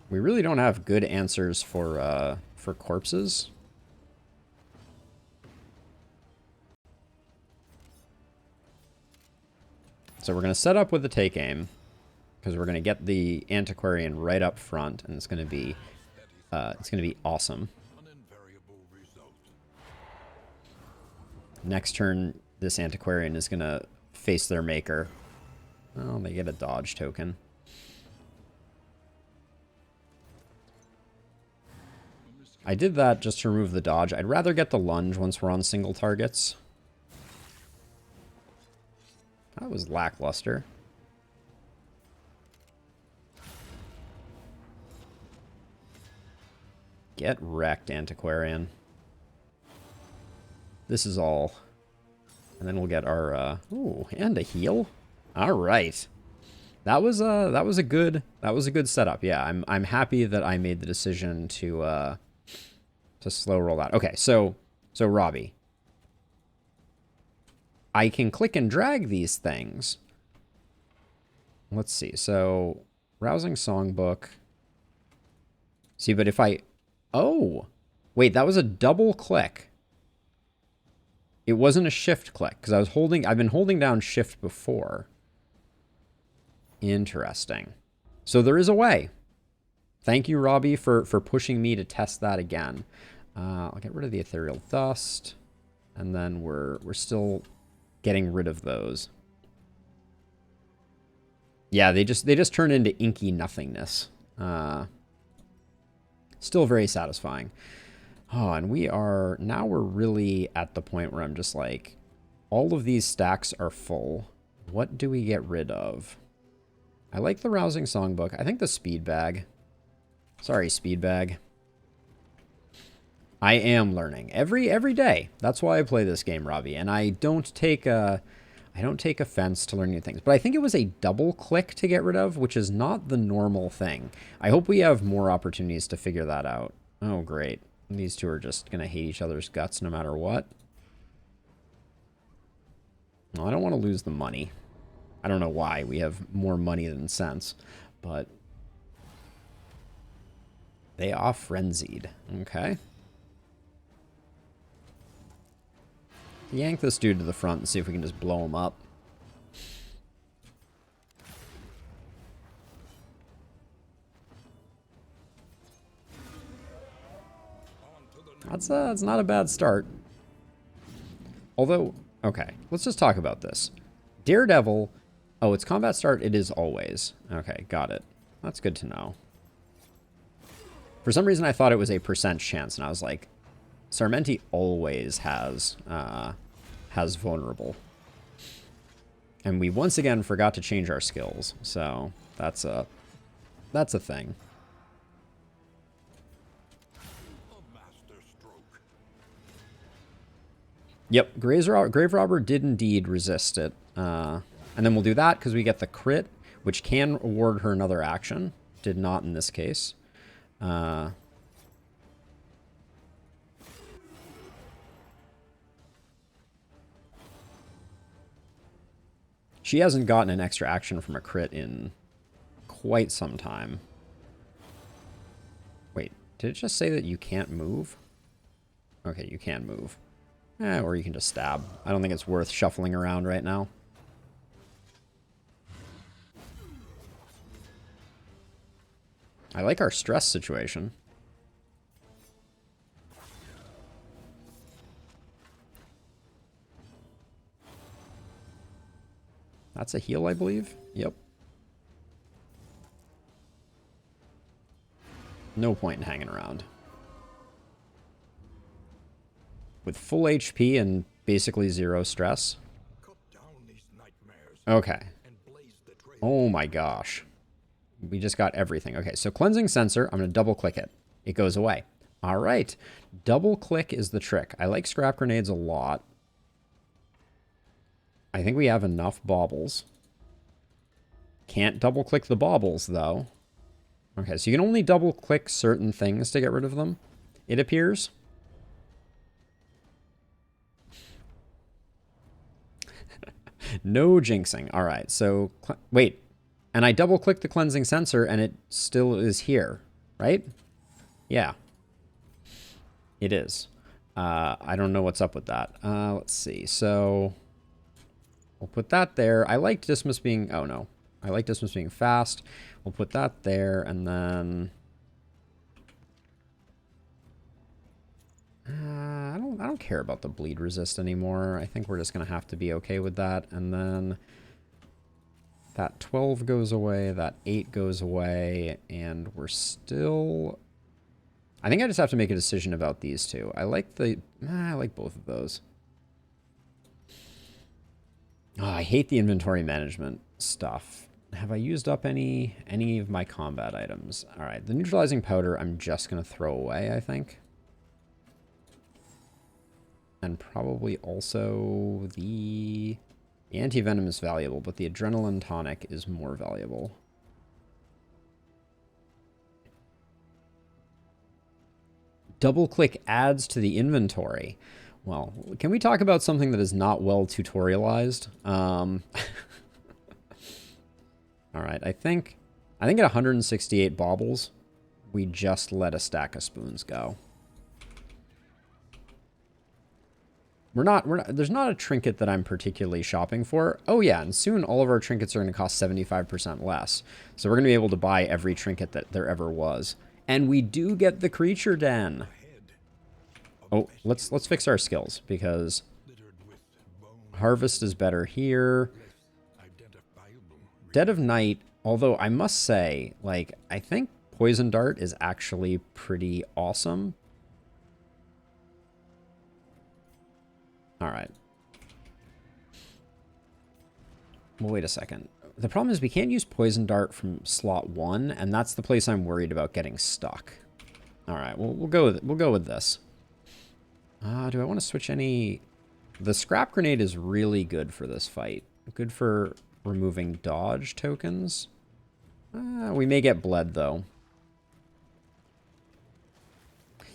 We really don't have good answers for corpses. So we're going to set up with the take aim, because we're going to get the antiquarian right up front, and it's going to be awesome. An invariable result. Next turn, this antiquarian is going to face their maker. Oh, they get a dodge token. I did that just to remove the dodge. I'd rather get the lunge once we're on single targets. That was lackluster. Get wrecked, antiquarian. This is all. And then we'll get our ooh, and a heal. All right. That was a good setup. Yeah, I'm happy that I made the decision to slow roll that. Okay, so Robbie, I can click and drag these things. Let's see. So, rousing songbook. See, but if I... Oh! Wait, that was a double click. It wasn't a shift click, because I've been holding down shift before. Interesting. So there is a way. Thank you, Robbie, for pushing me to test that again. I'll get rid of the ethereal dust, and then we're still getting rid of those. Yeah, they just turn into inky nothingness. Still very satisfying. Oh, and we're really at the point where I'm just like, all of these stacks are full. What do we get rid of? I like the Rousing Songbook. I think the Speed Bag. Sorry, Speed Bag. I am learning every day. That's why I play this game, Robbie. And I don't take offense to learning new things. But I think it was a double click to get rid of, which is not the normal thing. I hope we have more opportunities to figure that out. Oh, great. These two are just going to hate each other's guts no matter what. Well, I don't want to lose the money. I don't know why. We have more money than sense. But they are frenzied. Okay. Yank this dude to the front and see if we can just blow him up. That's not a bad start. Although, okay, let's just talk about this. Daredevil, oh, it's combat start, it is always. Okay, got it. That's good to know. For some reason I thought it was a percent chance, and I was like, Sarmenti always has vulnerable. And we once again forgot to change our skills, so that's a thing. Yep, Grave Robber did indeed resist it. And then we'll do that because we get the crit, which can award her another action. Did not in this case. She hasn't gotten an extra action from a crit in quite some time. Wait, did it just say that you can't move? Okay, you can move. Or you can just stab. I don't think it's worth shuffling around right now. I like our stress situation. That's a heal, I believe. Yep. No point in hanging around. With full HP and basically zero stress. Okay. Oh my gosh. We just got everything. Okay, so Cleansing Sensor, I'm going to double click it. It goes away. All right. Double click is the trick. I like Scrap Grenades a lot. I think we have enough baubles. Can't double click the baubles though. Okay, so you can only double click certain things to get rid of them, it appears. No jinxing. All right, so wait. And I double click the Cleansing Sensor and it still is here, right? Yeah. It is. I don't know what's up with that. Let's see. So we'll put that there. I like Dismiss being... Oh, no. I like Dismiss being fast. We'll put that there, and then... I don't care about the bleed resist anymore. I think we're just going to have to be okay with that. And then that 12 goes away, that 8 goes away, and we're still... I think I just have to make a decision about these two. I like I like both of those. Oh, I hate the inventory management stuff. Have I used up any of my combat items? All right, the neutralizing powder I'm just going to throw away, I think. And probably also the anti-venom is valuable, but the adrenaline tonic is more valuable. Double click adds to the inventory. Well, can we talk about something that is not well tutorialized? All right, I think at 168 baubles, we just let a stack of spoons go. there's not a trinket that I'm particularly shopping for. Oh yeah, and soon all of our trinkets are going to cost 75% less. So we're going to be able to buy every trinket that there ever was. And we do get the creature den. Oh, let's fix our skills because harvest is better here. Dead of Night, although I must say, like, I think Poison Dart is actually pretty awesome. All right. Well, wait a second. The problem is we can't use Poison Dart from slot 1, and that's the place I'm worried about getting stuck. All right, well, we'll go with this. Do I want to switch any? The Scrap Grenade is really good for this fight. Good for removing dodge tokens. We may get bled though.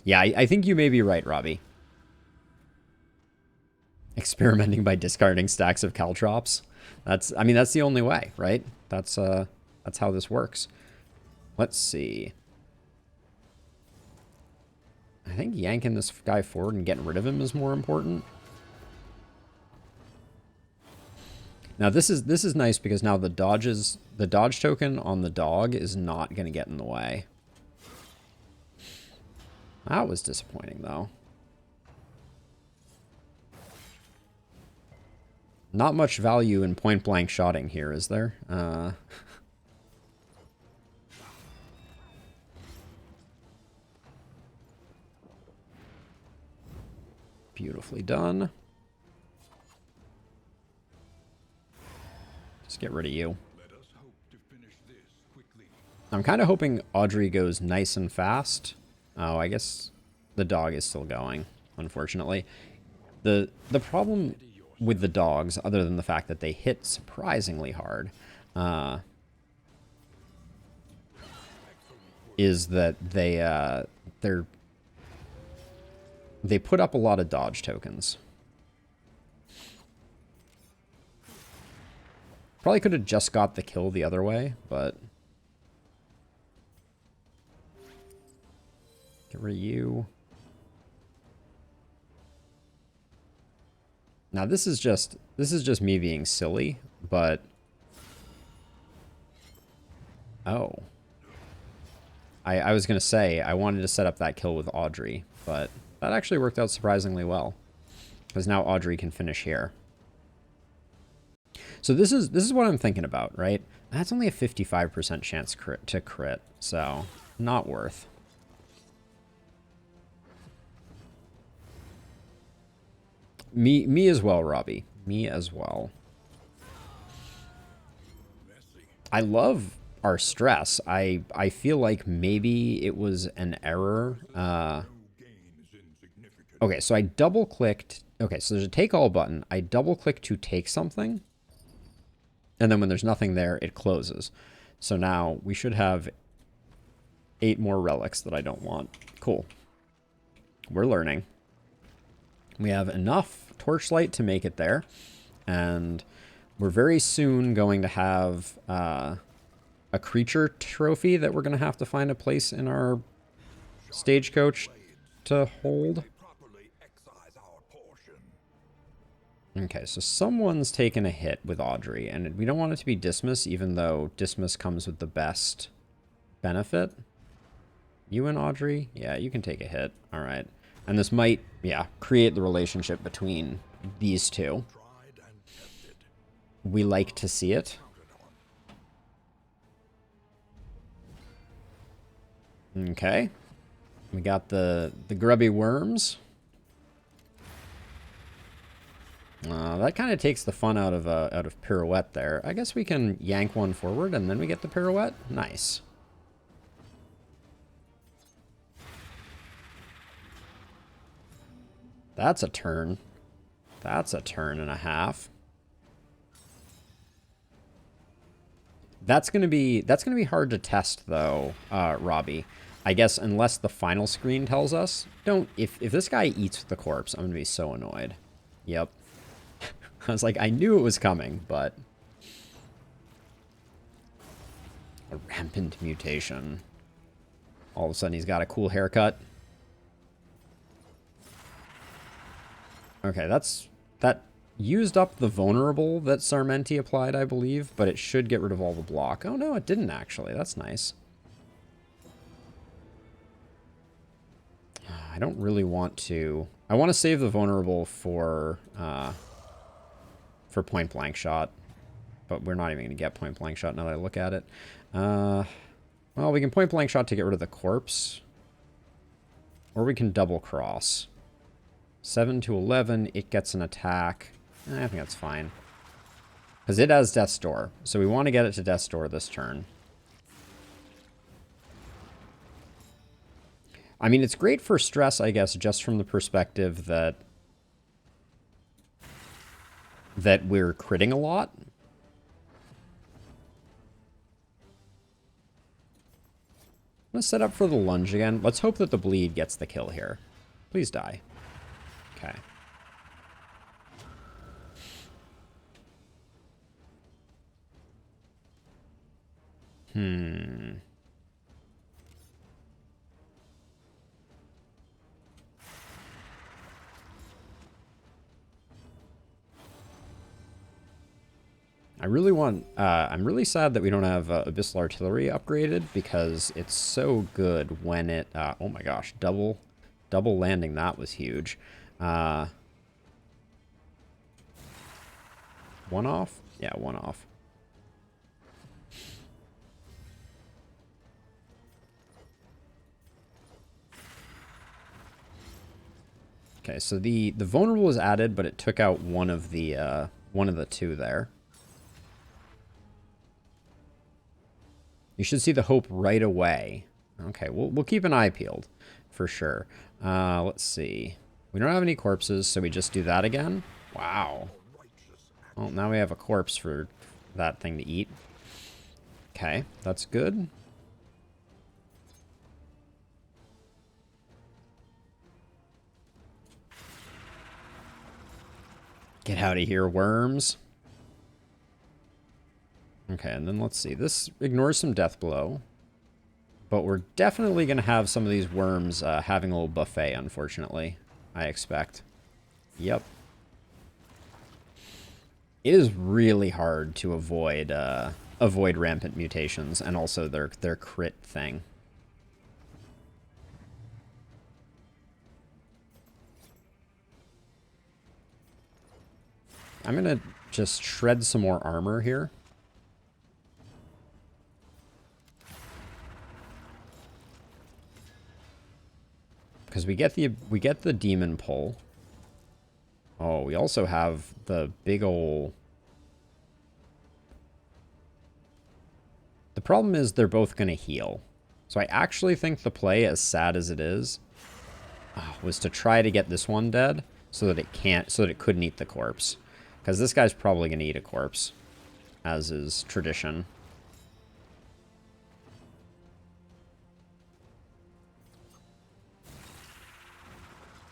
Yeah, I think you may be right, Robbie. Experimenting by discarding stacks of caltrops. I mean, that's the only way, right? That's how this works. Let's see. I think yanking this guy forward and getting rid of him is more important. Now this is nice because now the dodge token on the dog is not going to get in the way. That was disappointing though. Not much value in point blank shotting here, is there? Beautifully done. Just get rid of you. I'm kind of hoping Audrey goes nice and fast. Oh, I guess the dog is still going, unfortunately. The problem with the dogs, other than the fact that they hit surprisingly hard, is that they put up a lot of dodge tokens. Probably could have just got the kill the other way, but get rid of you. Now this is just me being silly, but oh. I was gonna say I wanted to set up that kill with Audrey, but that actually worked out surprisingly well. Because now Audrey can finish here. So this is what I'm thinking about, right? That's only a 55% chance to crit, so not worth. Me as well, Robbie. Me as well. I love our stress. I feel like maybe it was an error. Okay, so I double clicked. Okay, so there's a take all button. I double click to take something. And then when there's nothing there, it closes. So now we should have 8 more relics that I don't want. Cool. We're learning. We have enough torchlight to make it there. And we're very soon going to have a creature trophy that we're going to have to find a place in our stagecoach to hold. Okay, so someone's taken a hit with Audrey, and we don't want it to be Dismas, even though Dismas comes with the best benefit. You and Audrey? Yeah, you can take a hit. All right. And this might, yeah, create the relationship between these two. We like to see it. Okay. We got the grubby worms. That kind of takes the fun out of pirouette there. I guess we can yank one forward and then we get the pirouette. Nice. That's a turn. That's a turn and a half. That's gonna be hard to test though, Robbie. I guess unless the final screen tells us. If this guy eats the corpse, I'm gonna be so annoyed. Yep. I was like, I knew it was coming, but... A rampant mutation. All of a sudden he's got a cool haircut. Okay, that used up the vulnerable that Sarmenti applied, I believe, but it should get rid of all the block. Oh no, it didn't actually. That's nice. I don't really want to... I want to save the vulnerable for point blank shot, but we're not even going to get point blank shot now that I look at it. Well, we can point blank shot to get rid of the corpse, or we can double cross. 7 to 11, it gets an attack. I think that's fine. Because it has Death's Door, so we want to get it to Death's Door this turn. I mean, it's great for stress, I guess, just from the perspective that we're critting a lot. I'm going to set up for the lunge again. Let's hope that the bleed gets the kill here. Please die. Okay. I really want... I'm really sad that we don't have Abyssal Artillery upgraded, because it's so good when it... oh my gosh, double landing, that was huge. One off? Yeah, one off. Okay, so the vulnerable was added, but it took out one of the two there. You should see the hope right away. Okay, we'll keep an eye peeled for sure. Let's see. We don't have any corpses, so we just do that again. Wow. Well, now we have a corpse for that thing to eat. Okay, that's good. Get out of here, worms. Okay, and then let's see. This ignores some death blow. But we're definitely going to have some of these worms having a little buffet, unfortunately. I expect. Yep. It is really hard to avoid rampant mutations and also their crit thing. I'm going to just shred some more armor here. Because we get the demon pull. Oh, we also have the big ol'... The problem is they're both going to heal. So I actually think the play, as sad as it is, was to try to get this one dead so that it couldn't eat the corpse. Because this guy's probably going to eat a corpse, as is tradition.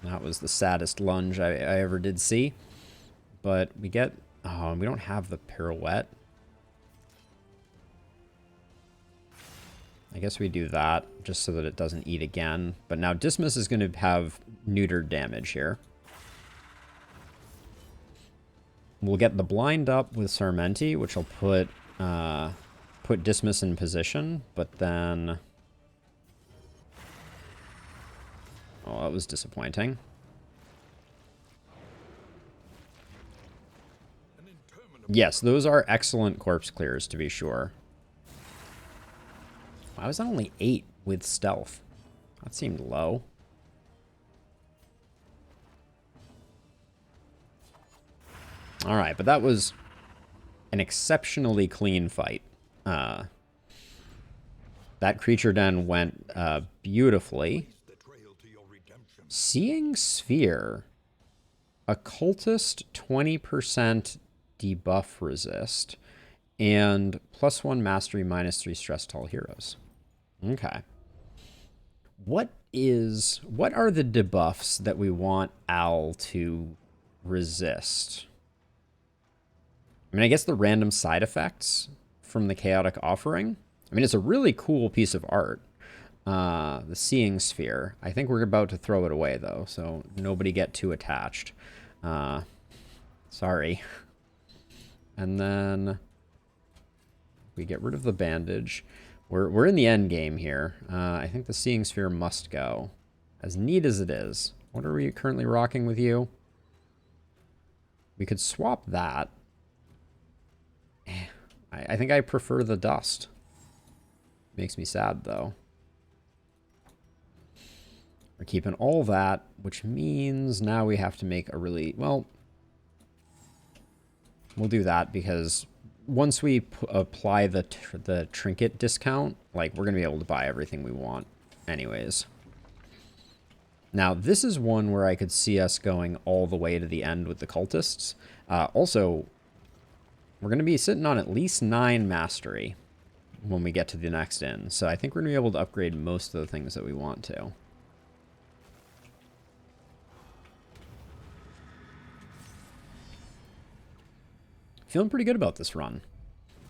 That was the saddest lunge I ever did see. But we get... Oh, we don't have the pirouette. I guess we do that just so that it doesn't eat again. But now Dismas is going to have neutered damage here. We'll get the blind up with Sarmenti, which will put Dismas in position, but then... Oh, that was disappointing. Yes, those are excellent corpse clears, to be sure. Why was that only 8 with stealth? That seemed low. Alright, but that was an exceptionally clean fight. That creature den went beautifully. Seeing Sphere. Occultist 20% debuff resist. And +1 mastery, -3 stress to all heroes. Okay. What are the debuffs that we want Al to resist? I mean, I guess the random side effects from the Chaotic Offering. I mean, it's a really cool piece of art. The Seeing Sphere. I think we're about to throw it away, though, so nobody get too attached. Sorry. And then we get rid of the bandage. We're in the end game here. I think the Seeing Sphere must go. As neat as it is. What are we currently rocking with you? We could swap that. I think I prefer the dust. Makes me sad, though. We're keeping all that, which means now we have to make a really... Well, we'll do that because once we apply the trinket discount, like, we're going to be able to buy everything we want anyways. Now, this is one where I could see us going all the way to the end with the cultists. Also, we're going to be sitting on at least 9 mastery when we get to the next inn. So I think we're going to be able to upgrade most of the things that we want to. Feeling pretty good about this run.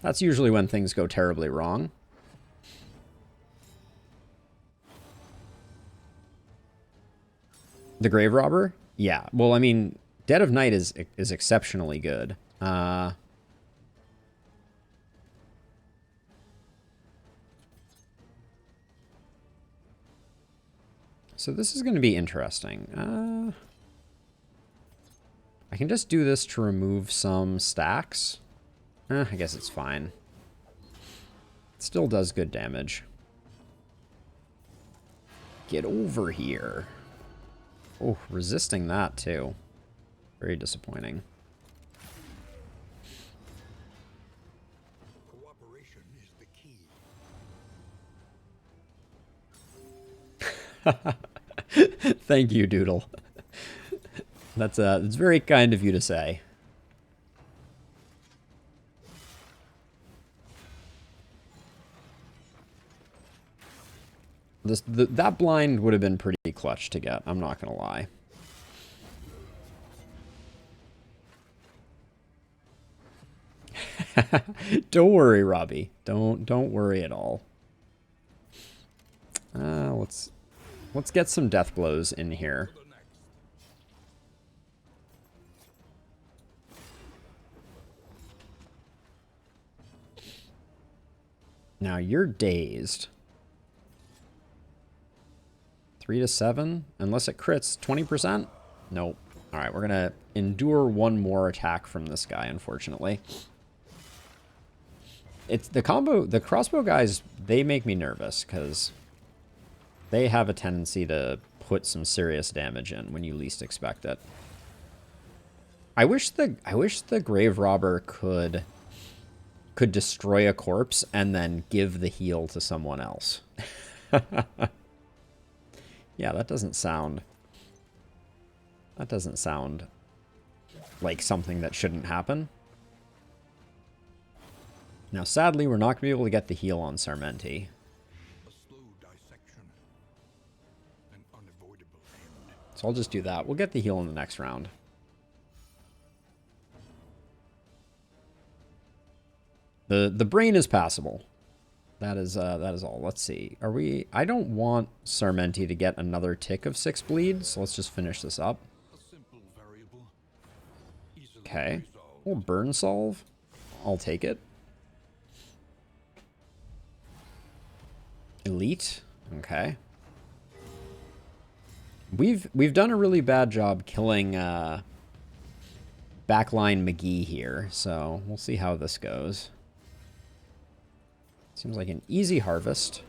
That's usually when things go terribly wrong. The Grave Robber? Yeah. Well, I mean, Dead of Night is exceptionally good. So this is going to be interesting. I can just do this to remove some stacks. I guess it's fine. It still does good damage. Get over here. Oh, resisting that too. Very disappointing. Cooperation is the key. Thank you, Doodle. That's it's very kind of you to say. That blind would have been pretty clutch to get, I'm not gonna lie. Don't worry, Robbie. Don't worry at all. Let's get some death blows in here. Now you're dazed. 3 to 7, unless it crits 20%. Nope. All right, we're gonna endure one more attack from this guy, unfortunately. It's the combo, the crossbow guys, they make me nervous because they have a tendency to put some serious damage in when you least expect it. I wish the Grave Robber could destroy a corpse and then give the heal to someone else. Yeah, that doesn't sound like something that shouldn't happen. Now, sadly, we're not going to be able to get the heal on Sarmenti. A slow dissection. An unavoidable end. So I'll just do that. We'll get the heal in the next round. The brain is passable. That is all. Let's see. Are we... I don't want Sarmenti to get another tick of 6 bleed, so let's just finish this up. A simple variable. Easily Okay. resolved. We'll burn solve. I'll take it. Elite. Okay. We've done a really bad job killing backline McGee here, so we'll see how this goes. Seems like an easy harvest.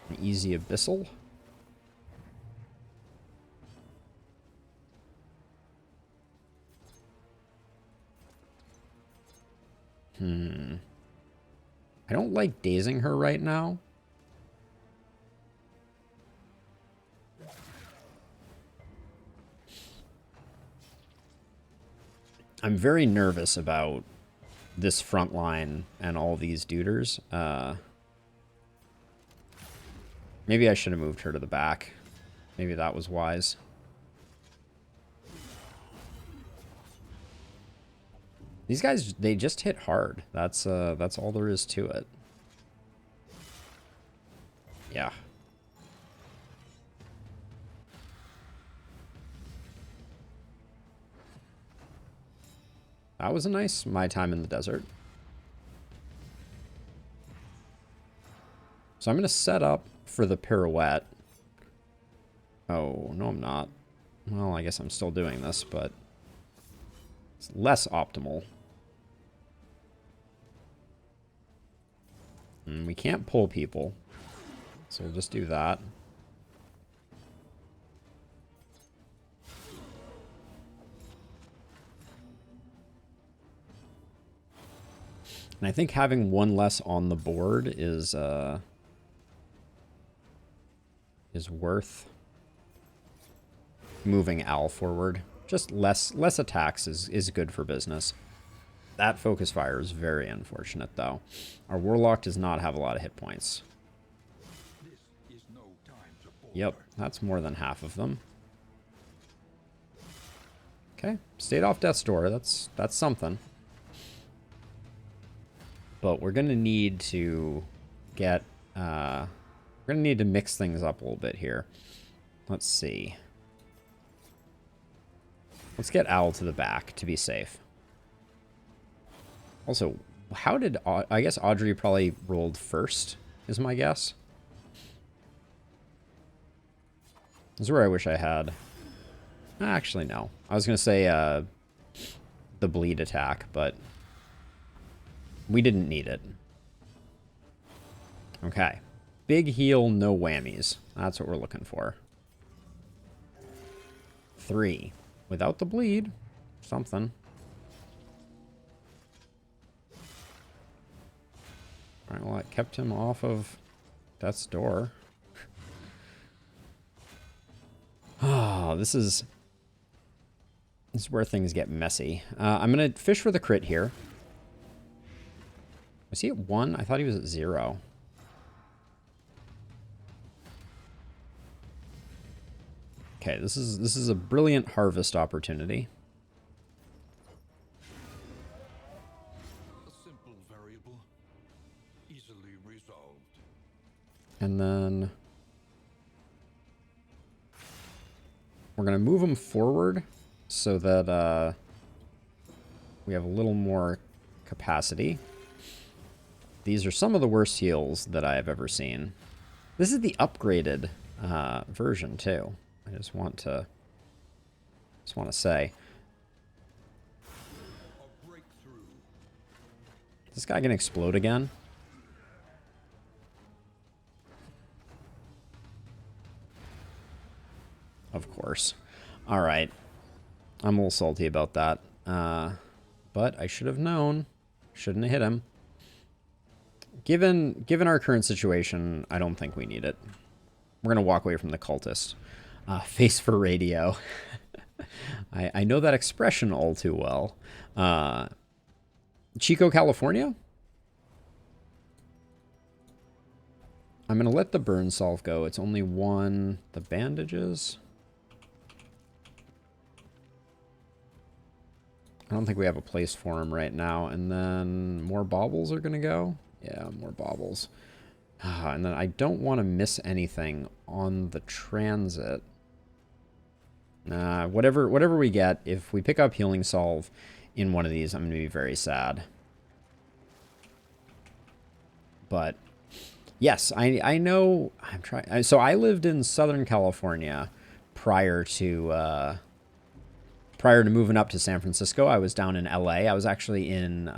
An easy abyssal. I don't like dazing her right now. I'm very nervous about this front line and all these duders. Maybe I should have moved her to the back. Maybe that was wise. These guys, they just hit hard. That's all there is to it. Yeah. That was a nice my time in the desert. So I'm going to set up for the pirouette. Oh, no, I'm not. Well, I guess I'm still doing this, but it's less optimal. And we can't pull people, so we'll just do that. And I think having one less on the board is worth moving Al forward. Just less attacks is good for business. That focus fire is very unfortunate, though. Our Warlock does not have a lot of hit points. This is no time to Yep, that's more than half of them. Okay, stayed off Death's Door. That's something. But we're gonna need to get we're gonna need to mix things up a little bit here. Let's see. Let's get Owl to the back to be safe. Also, how did... I guess Audrey probably rolled first, is my guess. This is where I wish I had... Actually, no. I was going to say the bleed attack, but we didn't need it. Okay. Big heal, no whammies. That's what we're looking for. 3. Without the bleed. Something. Alright, well, it kept him off of Death's Door. Oh, this is where things get messy. I'm going to fish for the crit here. Was he at 1? I thought he was at 0. Okay, this is a brilliant harvest opportunity. A simple variable, easily resolved. And then we're going to move him forward so that we have a little more capacity. These are some of the worst heals that I have ever seen. This is the upgraded version too. I just want to say. Is this guy gonna explode again? Of course. All right. I'm a little salty about that. But I should have known. Shouldn't have hit him. Given our current situation, I don't think we need it. We're going to walk away from the cultist. Face for radio. I know that expression all too well. Chico, California? I'm going to let the burn solve go. It's only 1. The bandages. I don't think we have a place for him right now. And then more baubles are going to go. Yeah, more baubles. And then I don't want to miss anything on the transit. Whatever we get, if we pick up Healing Solve in one of these, I'm going to be very sad. But yes, I know. I'm trying. So I lived in Southern California prior to moving up to San Francisco. I was down in LA. I was actually in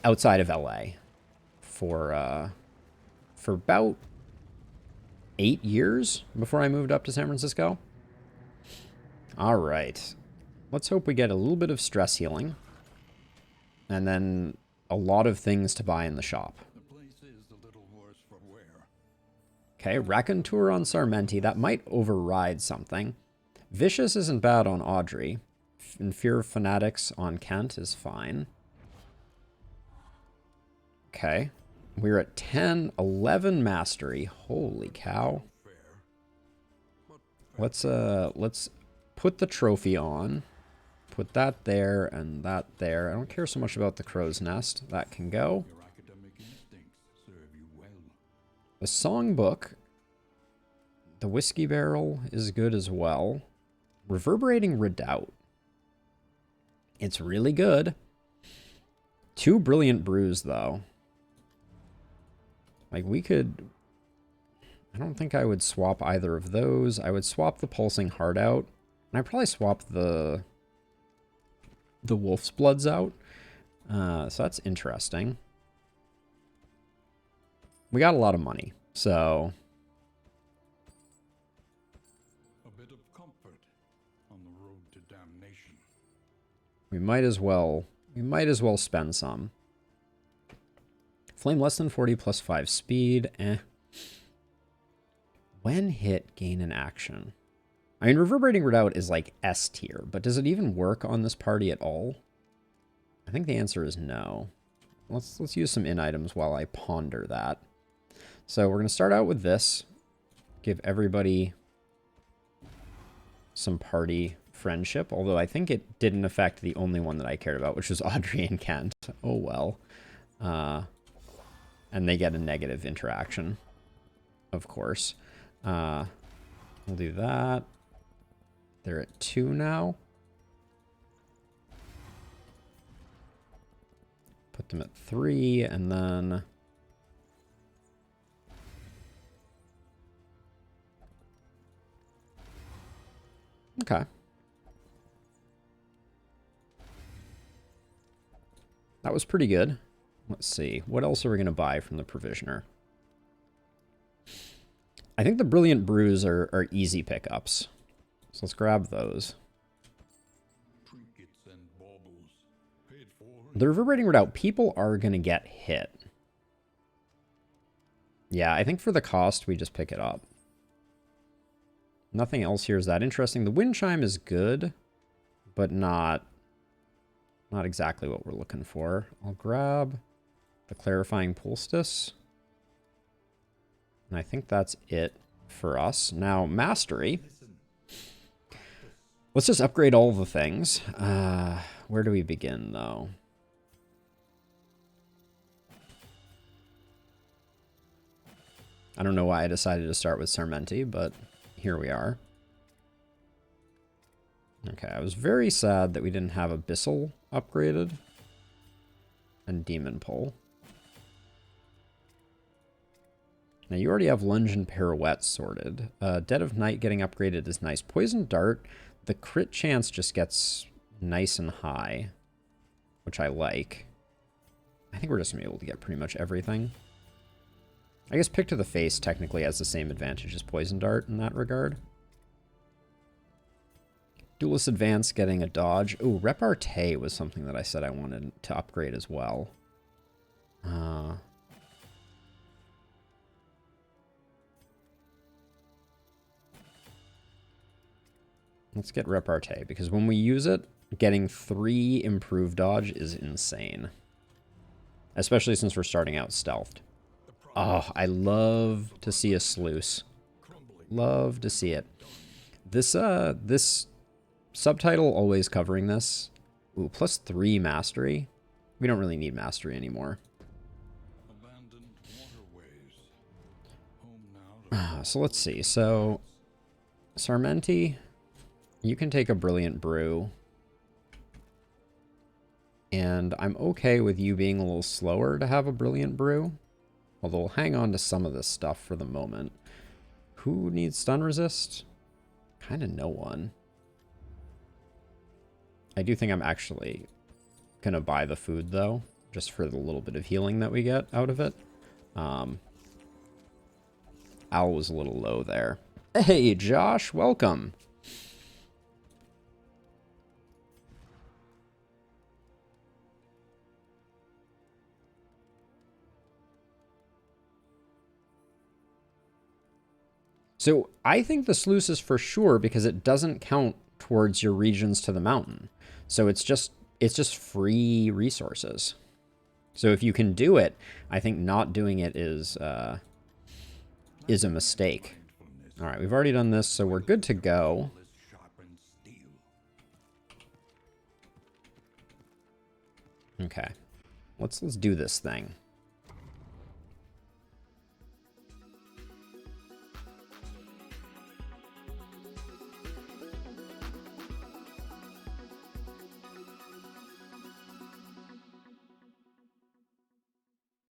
outside of LA for about 8 years before I moved up to San Francisco. All right. Let's hope we get a little bit of stress healing. And then a lot of things to buy in the shop. The place is a little worse for wear. Okay, Raconteur on Sarmenti. That might override something. Vicious isn't bad on Audrey. And Fear of Fanatics on Kent is fine. Okay. We're at 10, 11 mastery. Holy cow. Let's put the trophy on. Put that there and that there. I don't care so much about the crow's nest. That can go. Your academic instincts serve you well. The songbook. The whiskey barrel is good as well. Reverberating Redoubt. It's really good. 2 brilliant brews, though. Like, we could... I don't think I would swap either of those. I would swap the pulsing heart out. And I'd probably swap the wolf's bloods out. So that's interesting. We got a lot of money, so... A bit of comfort on the road to damnation. We might as well spend some. Flame less than 40 plus 5 speed. When hit, gain an action. I mean, Reverberating Redoubt is like S tier, but does it even work on this party at all? I think the answer is no. Let's use some in items while I ponder that. So we're going to start out with this. Give everybody some party friendship, although I think it didn't affect the only one that I cared about, which was Audrey and Kent. Oh well. And they get a negative interaction, of course. We'll do that. They're at 2 now. Put them at 3, and then... Okay. That was pretty good. Let's see. What else are we going to buy from the Provisioner? I think the Brilliant Brews are easy pickups. So let's grab those. Trinkets and baubles paid for. The Reverberating Redoubt, people are going to get hit. Yeah, I think for the cost, we just pick it up. Nothing else here is that interesting. The Wind Chime is good, but not exactly what we're looking for. I'll grab the Clarifying Poultice. And I think that's it for us. Now, Mastery. Let's just upgrade all the things. Where do we begin, though? I don't know why I decided to start with Sarmenti, but here we are. Okay, I was very sad that we didn't have Abyssal upgraded. And Demon Pull. Now, you already have Lunge and Pirouette sorted. Dead of Night getting upgraded is nice. Poison Dart, the crit chance just gets nice and high, which I like. I think we're just going to be able to get pretty much everything. I guess Pick to the Face technically has the same advantage as Poison Dart in that regard. Duelist Advance getting a dodge. Ooh, Repartee was something that I said I wanted to upgrade as well. Let's get Repartee, because when we use it, getting 3 improved dodge is insane. Especially since we're starting out stealthed. Oh, I love to see a sluice. Love to see it. This subtitle always covering this. Ooh, plus 3 mastery. We don't really need mastery anymore. So let's see. So, Sarmenti, you can take a Brilliant Brew. And I'm okay with you being a little slower to have a Brilliant Brew. Although we'll hang on to some of this stuff for the moment. Who needs stun resist? Kind of no one. I do think I'm actually going to buy the food, though. Just for the little bit of healing that we get out of it. Owl was a little low there. Hey, Josh, welcome. So I think the sluice is for sure because it doesn't count towards your regions to the mountain. So it's just free resources. So if you can do it, I think not doing it is a mistake. All right, we've already done this, so we're good to go. Okay, let's do this thing.